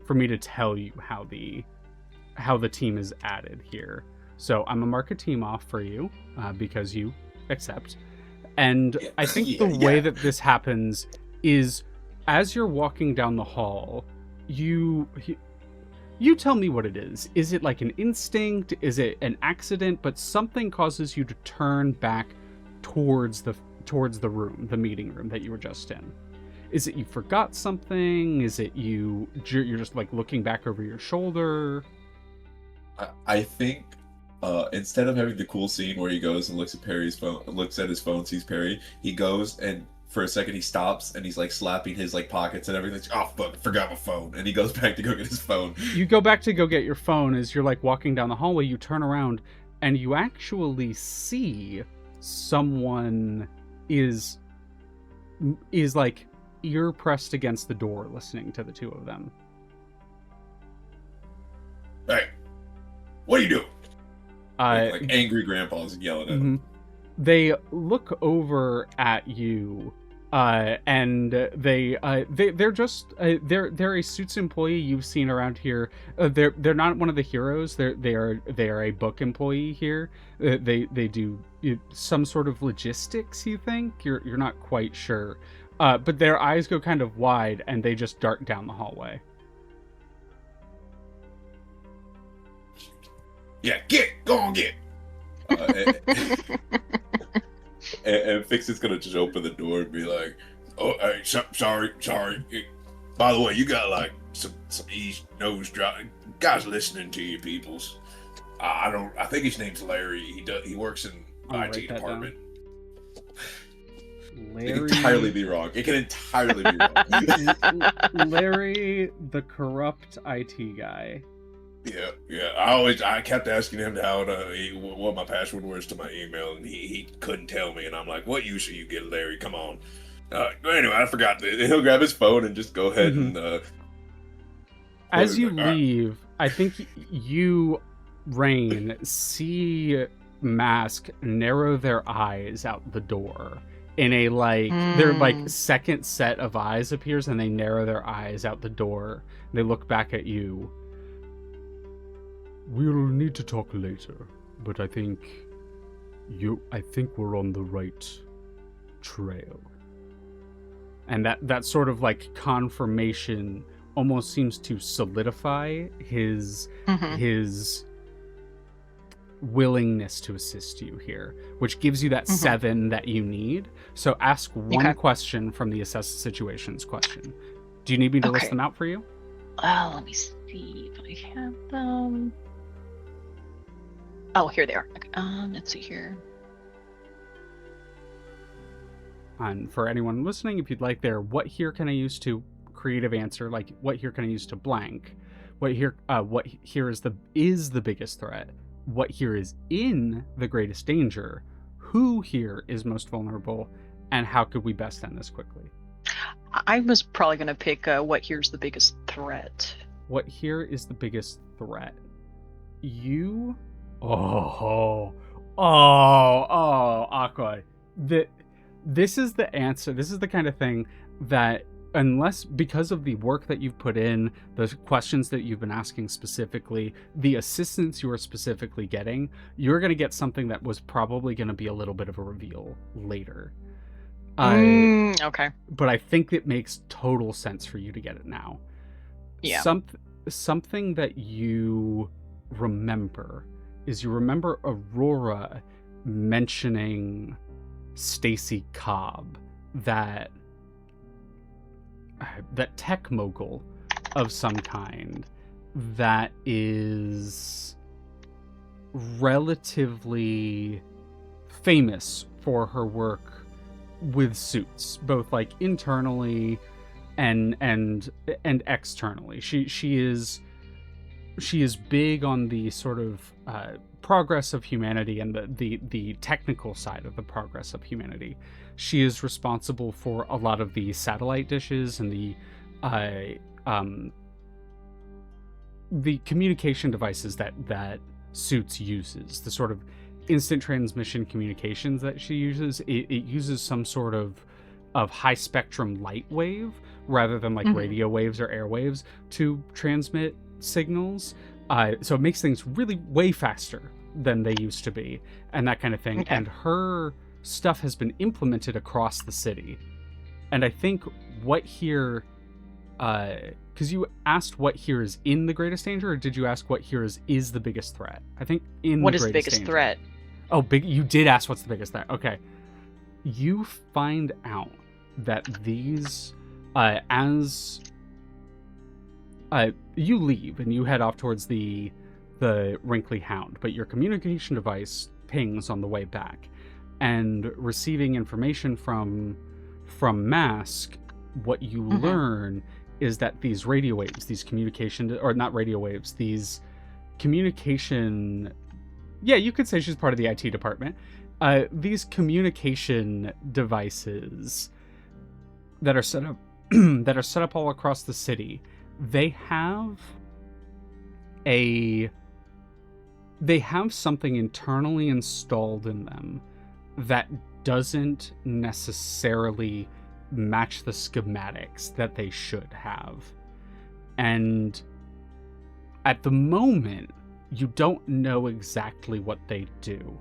for me to tell you how the team is added here. So I'm gonna mark a team off for you because you accept. And I think the way that this happens is as you're walking down the hall, you tell me what it is. Is it like an instinct? Is it an accident? But something causes you to turn back towards the room, the meeting room that you were just in. Is it you forgot something? Is it you're just like looking back over your shoulder? I think instead of having the cool scene where he goes and looks at Perry's phone, looks at his phone, sees Perry, he goes and for a second he stops and he's like slapping his like pockets and everything. Oh fuck, forgot my phone, and he goes back to go get his phone. You go back to go get your phone as you're like walking down the hallway. You turn around and you actually see someone is like ear pressed against the door, listening to the two of them. Hey, what are you doing? Like angry grandpa's yelling at him. They look over at you, and they're just they're a Suits employee you've seen around here. They're not one of the heroes. They are a book employee here. They do some sort of logistics. You think you're not quite sure, but their eyes go kind of wide and they just dart down the hallway. Yeah, go on, get. And Fix is gonna just open the door and be like, "Oh, hey, sorry. By the way, you got like some east nose drop guys listening to you, peoples. I think his name's Larry. He works in IT department. Larry... It can entirely be wrong. It can entirely be wrong. Larry, the corrupt IT guy. Yeah. I kept asking him what my password was to my email, and he couldn't tell me. And I'm like, "What use are you getting, Larry? Come on." Anyway, I forgot. He'll grab his phone and just go ahead and. As you leave, I think you, Rain, see Mask narrow their eyes out the door. In a their second set of eyes appears, and they narrow their eyes out the door. They look back at you. We'll need to talk later, but I think we're on the right trail. And that sort of confirmation almost seems to solidify his willingness to assist you here, which gives you that 7 that you need. So ask one question from the assess situations question. Do you need me to list them out for you? Let me see if I have them. Oh, here they are. Let's see here. And for anyone listening, if you'd like what here can I use to creative answer, like what here can I use to blank? What here is the biggest threat? What here is in the greatest danger? Who here is most vulnerable? And how could we best end this quickly? I was probably going to pick what here's the biggest threat. What here is the biggest threat? You... Aqua. This is the answer. This is the kind of thing that, because of the work that you've put in, the questions that you've been asking specifically, the assistance you are specifically getting, you're going to get something that was probably going to be a little bit of a reveal later. Okay. But I think it makes total sense for you to get it now. Yeah. Something that you remember is Aurora mentioning Stacy Cobb, that tech mogul of some kind that is relatively famous for her work with Suits, both internally and externally. She is big on the sort of progress of humanity and the technical side of the progress of humanity. She is responsible for a lot of the satellite dishes and the communication devices that Suits uses, the sort of instant transmission communications that she uses. It uses some sort of high spectrum light wave rather than radio waves or airwaves to transmit signals. So it makes things really way faster than they used to be, and that kind of thing. And her stuff has been implemented across the city. And I think what here, because you asked what here is in the greatest danger, or did you ask what here is the biggest threat? I think what is the biggest threat? Oh, you did ask what's the biggest threat. Okay. You find out that these, as you leave and you head off towards the Wrinkly Hound, but your communication device pings on the way back, and receiving information from Mask, what you learn is that these radio waves, these communication, or not radio waves, these communication, yeah, you could say she's part of the IT department. These communication devices that are set up all across the city, they have something internally installed in them that doesn't necessarily match the schematics that they should have. And at the moment, you don't know exactly what they do.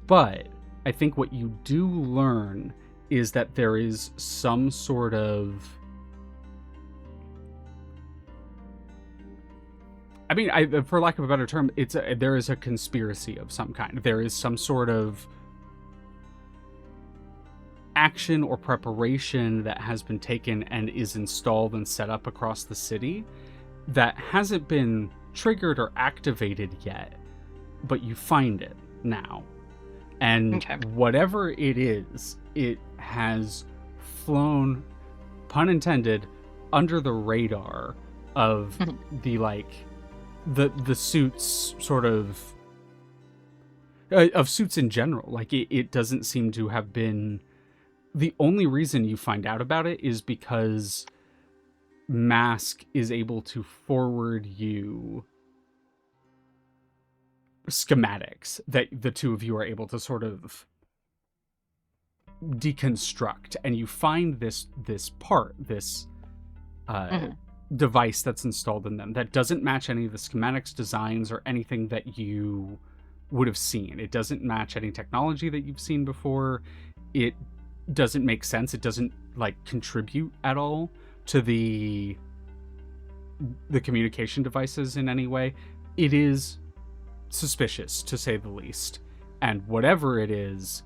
But I think what you do learn is that there is some sort of... I mean, for lack of a better term, there is a conspiracy of some kind. There is some sort of action or preparation that has been taken and is installed and set up across the city that hasn't been triggered or activated yet, but you find it now. And whatever it is, it has flown, pun intended, under the radar of the, like, the suits sort of suits in general. Like, it doesn't seem to have been... The only reason you find out about it is because Mask is able to forward you schematics that the two of you are able to sort of deconstruct, and you find this device that's installed in them that doesn't match any of the schematics, designs, or anything that you would have seen. It doesn't match any technology that you've seen before. It doesn't make sense. It doesn't, like, contribute at all to the communication devices in any way. It is suspicious, to say the least. And whatever it is,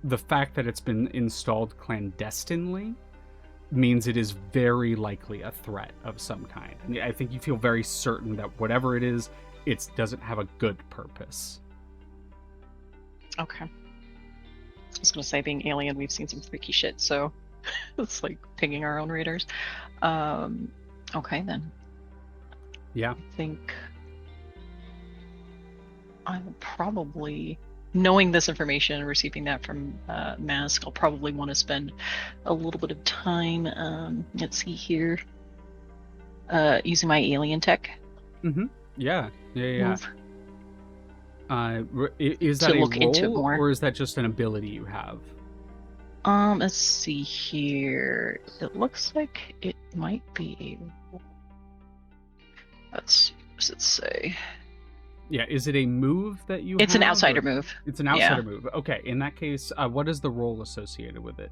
the fact that it's been installed clandestinely means it is very likely a threat of some kind. And I think you feel very certain that whatever it is, it doesn't have a good purpose. Okay. I was going to say, being alien, we've seen some freaky shit, so it's like pinging our own radars. Okay, then. Yeah. I think I will probably, knowing this information and receiving that from Mask, I'll probably want to spend a little bit of time, let's see here, using my alien tech. Mm-hmm. Yeah. Move. Is that to a look into it role, more. or is that just an ability you have? Let's see here. It looks like it might be a role. What does it say? Yeah, is it a move that you It's have? an outsider move. It's an outsider move. Okay, in that case, what is the role associated with it?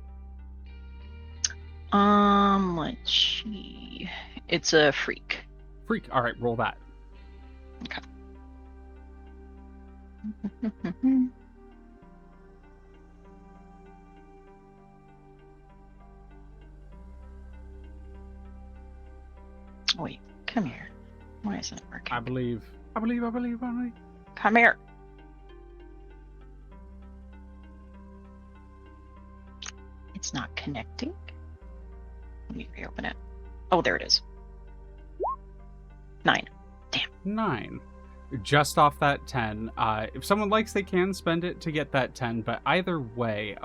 Let's see. It's a freak. Freak. All right, roll that. Okay. Wait, come here. Why isn't it working? I believe. Come here. It's not connecting. Let me reopen it. Oh, there it is. 9. Damn. 9. Just off that 10. If someone likes, they can spend it to get that 10. But either way,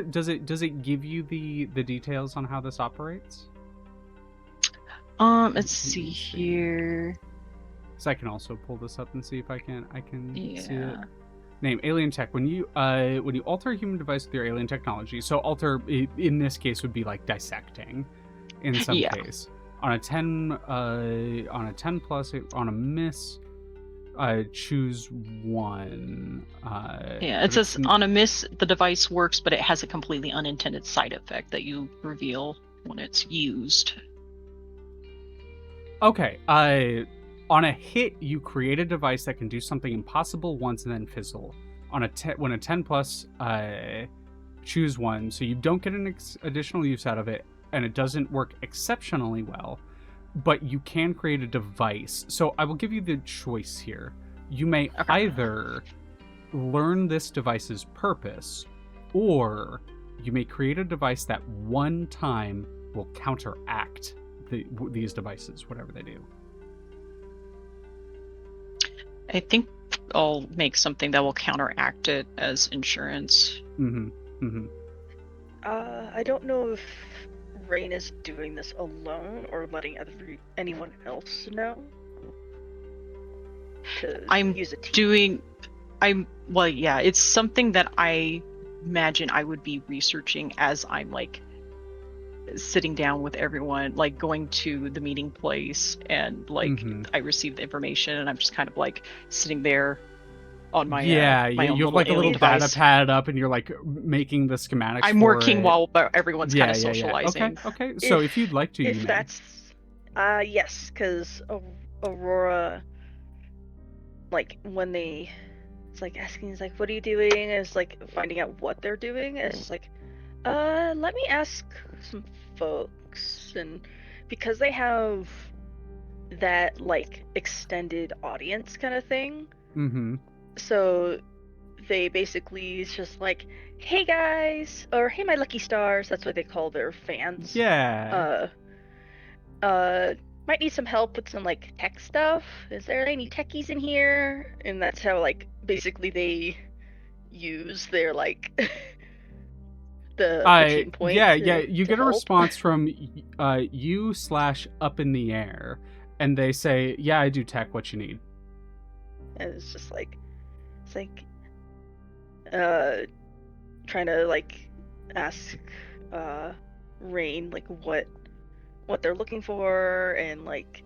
does it give you the details on how this operates? Let's see here. So I can also pull this up and see if I can see it. Yeah. Name alien tech. When you alter a human device with your alien technology, so alter in this case would be like dissecting, in some case. On a 10 plus, on a miss, choose one. It says on a miss, the device works, but it has a completely unintended side effect that you reveal when it's used. Okay. On a hit, you create a device that can do something impossible once and then fizzle. When a 10 plus, choose one, so you don't get an additional use out of it, and it doesn't work exceptionally well, but you can create a device. So I will give you the choice here. You may either learn this device's purpose, or you may create a device that one time will counteract these devices, whatever they do. I think I'll make something that will counteract it as insurance. I don't know if Rain is doing this alone or letting anyone else know. I'm use a team. well, yeah, it's something that I imagine I would be researching as I'm like sitting down with everyone, like going to the meeting place, and like I receive the information, and I'm just kind of like sitting there on my my own you have little like a little alien data device. pad up, and you're like making the schematics. I'm for working it. while everyone's kind of Yeah. socializing. Okay. So if you'd like to, you may. That's yes, because Aurora, like when it's like asking, it's like, what are you doing? And it's like finding out what they're doing. And it's just like, let me ask some folks, and because they have that like extended audience kind of thing. Mm-hmm. So they basically is just like, hey guys, or hey my lucky stars. That's what they call their fans. Yeah. Might need some help with some like tech stuff. Is there any techies in here? And that's how like basically they use their like the team point. Yeah. to You get a help. response from you/up in the air, and they say, "Yeah, I do tech. What you need?" And it's just like, it's like, trying to like ask Rain like what they're looking for, and like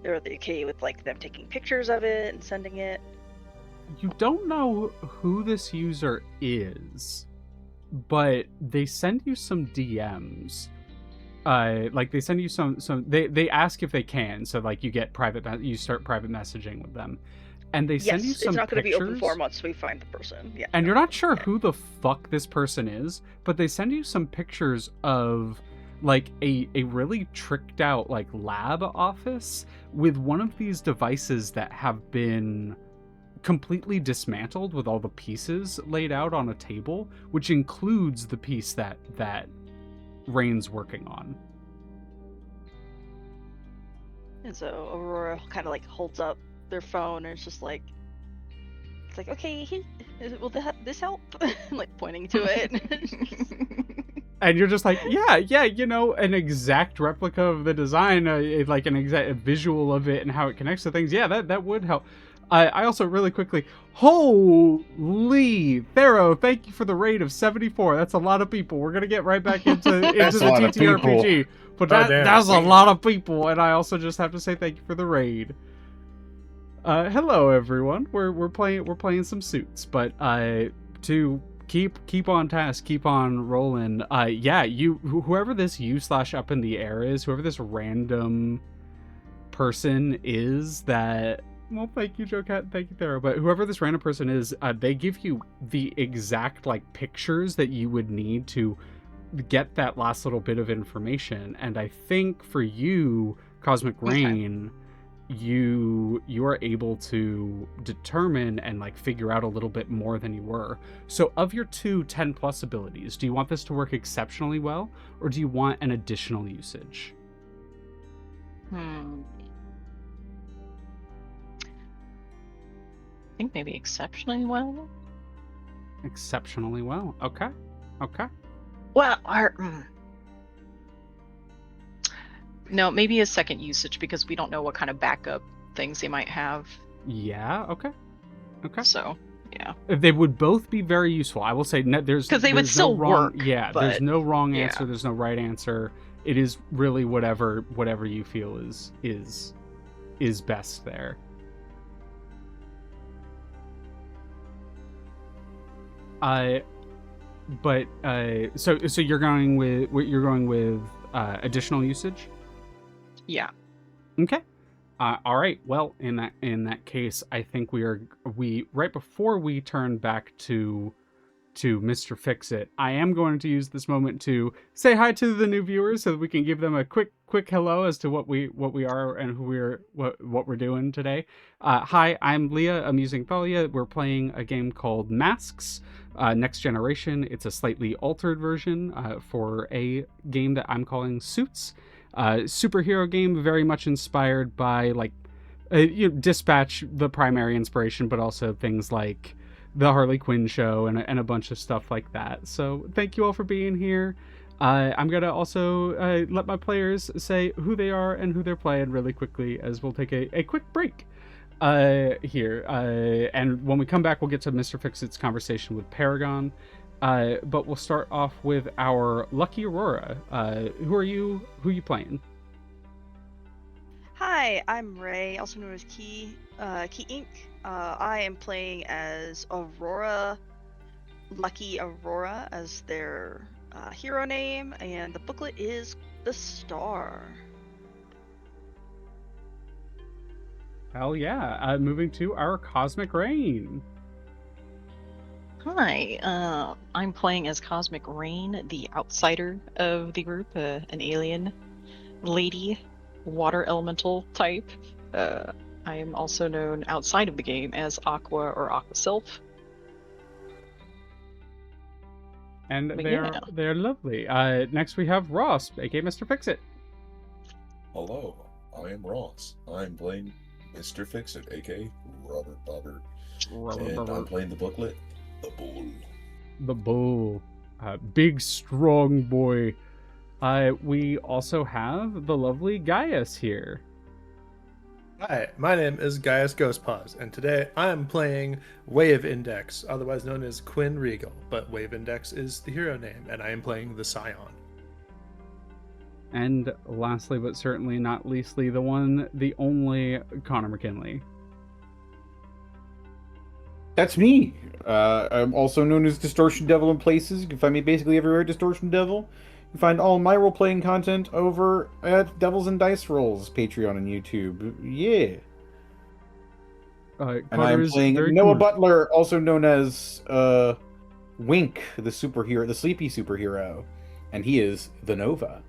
are they okay with like them taking pictures of it and sending it? You don't know who this user is, but they send you some DMs. Like they send you some they ask if they can, so like you get you start private messaging with them, and they send you some it's not going to be open pictures. form once we find the person. Yeah, And you're not sure who the fuck this person is, but they send you some pictures of like a really tricked out like lab office with one of these devices that have been completely dismantled with all the pieces laid out on a table, which includes the piece that Rain's working on. And so Aurora kind of like holds up their phone, and it's just like, it's like, okay, will this help? Like pointing to it. And you're just like, yeah, you know, an exact replica of the design, like an exact visual of it and how it connects to things. Yeah, that would help. I also really quickly, holy Thero, thank you for the raid of 74. That's a lot of people. We're gonna get right back into the TTRPG, but that's a lot of people. And I also just have to say thank you for the raid. Hello everyone. We're playing some Suits, but to keep on task, keep on rolling. Yeah, whoever this you/up in the air is, whoever this random person is that. Well, thank you, Joe Cat. Thank you, Thera. But whoever this random person is, they give you the exact like pictures that you would need to get that last little bit of information. And I think for you, Cosmic Rain, you are able to determine and like figure out a little bit more than you were. So of your 2 10+ abilities, do you want this to work exceptionally well, or do you want an additional usage? I think maybe exceptionally well. Exceptionally well. Okay. Well, no, maybe a second usage, because we don't know what kind of backup things they might have. Yeah. Okay. So, yeah. They would both be very useful. I will say there's because they would still no wrong, work. Yeah. But, there's no wrong answer. There's no right answer. It is really whatever you feel is best there. So you're going with additional usage? Yeah. Okay. All right. Well, in that case, I think we right before we turn back to Mr. Fix-It, I am going to use this moment to say hi to the new viewers so that we can give them a quick hello as to what we are and what we're doing today. Hi, I'm Leah. I'm using Thalia. We're playing a game called Masks, Next Generation. It's a slightly altered version for a game that I'm calling Suits. Superhero game, very much inspired by like Dispatch, the primary inspiration, but also things like the Harley Quinn show and a bunch of stuff like that. So thank you all for being here. I'm gonna also let my players say who they are and who they're playing really quickly, as we'll take a quick break. Here. And when we come back, we'll get to Mr. Fixit's conversation with Paragon. But we'll start off with our Lucky Aurora. Who are you? Who are you playing? Hi, I'm Ray, also known as Key Inc. I am playing as Aurora, Lucky Aurora as their hero name, and the booklet is The Star. Hell yeah. Moving to our Cosmic Rain. Hi, I'm playing as Cosmic Rain, the outsider of the group, an alien lady, water elemental type. I am also known outside of the game as Aqua or Aqua Sylph. And But they're lovely. Next we have Ross, aka Mr. Fixit. Hello, I am Ross. I'm playing Mr. Fix-It, aka Robert Bobbert. And I'm playing the booklet, The Bull. The Bull. Big, strong boy. We also have the lovely Gaius here. Hi, my name is Gaius Ghostpaws, and today I am playing Wave Index, otherwise known as Quinn Regal, but Wave Index is the hero name, and I am playing the Scion. And lastly, but certainly not leastly, the one, the only Connor McKinley. That's me. I'm also known as Distortion Devil in places. You can find me basically everywhere, Distortion Devil. You can find all my role-playing content over at Devils and Dice Rolls, Patreon and YouTube. Yeah. And I'm playing Noah Butler, also known as Wink, the superhero, the sleepy superhero. And he is the Nova.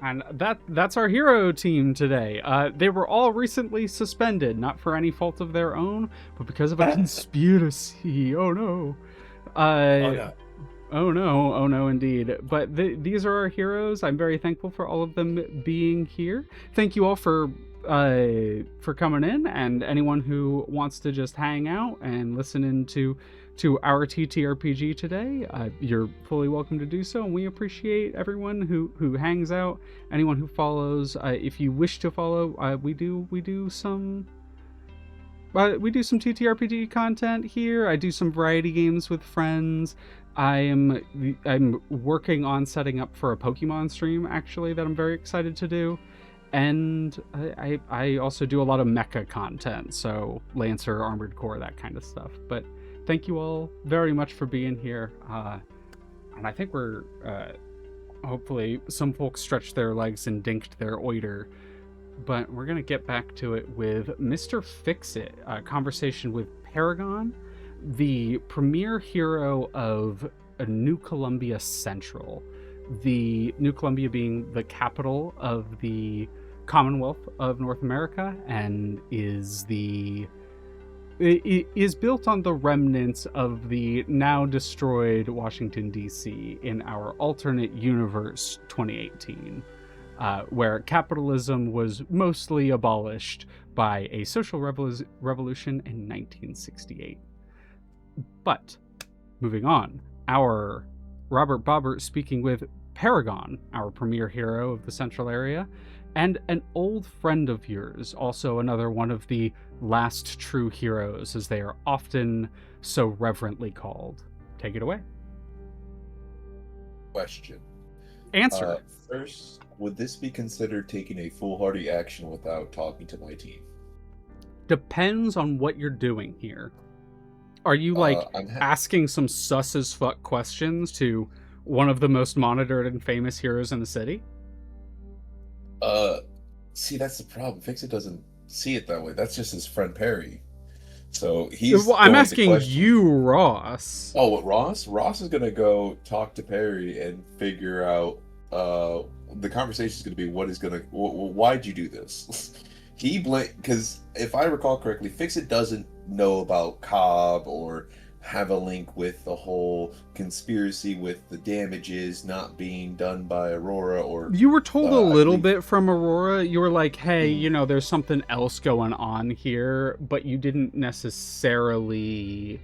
And that's our hero team today. They were all recently suspended, not for any fault of their own, but because of a conspiracy. Oh no. Oh no, indeed. But these are our heroes. I'm very thankful for all of them being here. Thank you all for coming in, and anyone who wants to just hang out and listen into our TTRPG today, you're fully welcome to do so, and we appreciate everyone who hangs out, anyone who follows. If you wish to follow, we do some TTRPG content here. I do some variety games with friends. I'm working on setting up for a Pokemon stream, actually, that I'm very excited to do. And I also do a lot of mecha content, so Lancer, Armored Core, that kind of stuff. But thank you all very much for being here. And I think we're hopefully some folks stretched their legs and dinked their oiter. But we're going to get back to it with Mr. Fix-It, a conversation with Paragon, the premier hero of New Columbia Central. The New Columbia being the capital of the Commonwealth of North America, and is built on the remnants of the now destroyed Washington, D.C. in our alternate universe 2018. Where capitalism was mostly abolished by a social revolution in 1968. But, moving on, our Robert Bobbert speaking with Paragon, our premier hero of the Central area, and an old friend of yours, also another one of the last true heroes, as they are often so reverently called. Take it away. Question. Answer. First, would this be considered taking a foolhardy action without talking to my team? Depends on what you're doing here. Are you asking some sus as fuck questions to one of the most monitored and famous heroes in the city? See, that's the problem. Fix-It doesn't see it that way. That's just his friend Perry. So he's. Well, I'm asking you, Ross. Oh, what, Ross? Ross is gonna go talk to Perry and figure out. The conversation is gonna be why'd you do this? Because if I recall correctly, Fix-It doesn't know about Cobb or have a link with the whole conspiracy with the damages not being done by Aurora. Or you were told a little bit from Aurora. You were like, hey, there's something else going on here, but you didn't necessarily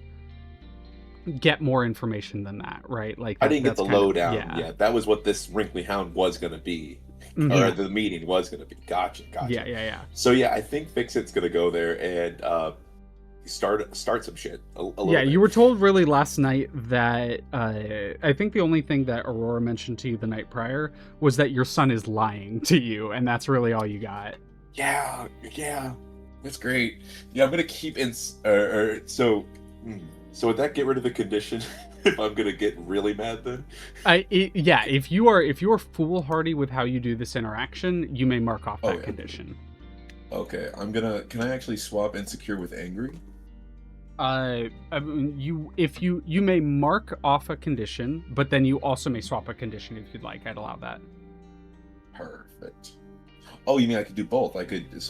get more information than that, right? Like I didn't get the lowdown. Yeah, that was what this Wrinkly Hound was going to be. or the meeting was going to be. Gotcha. Yeah. So yeah, I think Fix-It's going to go there and start some shit. A little Yeah, bit. you were told really last night that I think the only thing that Aurora mentioned to you the night prior was that your son is lying to you, and that's really all you got. Yeah, that's great. Yeah, I'm gonna keep in. So would that get rid of the condition if I'm gonna get really mad then? Yeah, if you are foolhardy with how you do this interaction, you may mark off that condition. Okay, can I actually swap insecure with angry? I mean, you may mark off a condition, but then you also may swap a condition if you'd like. I'd allow that. Perfect. Oh, you mean I could do both? I could Yes.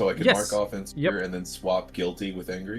mark off insecure and then swap guilty with angry?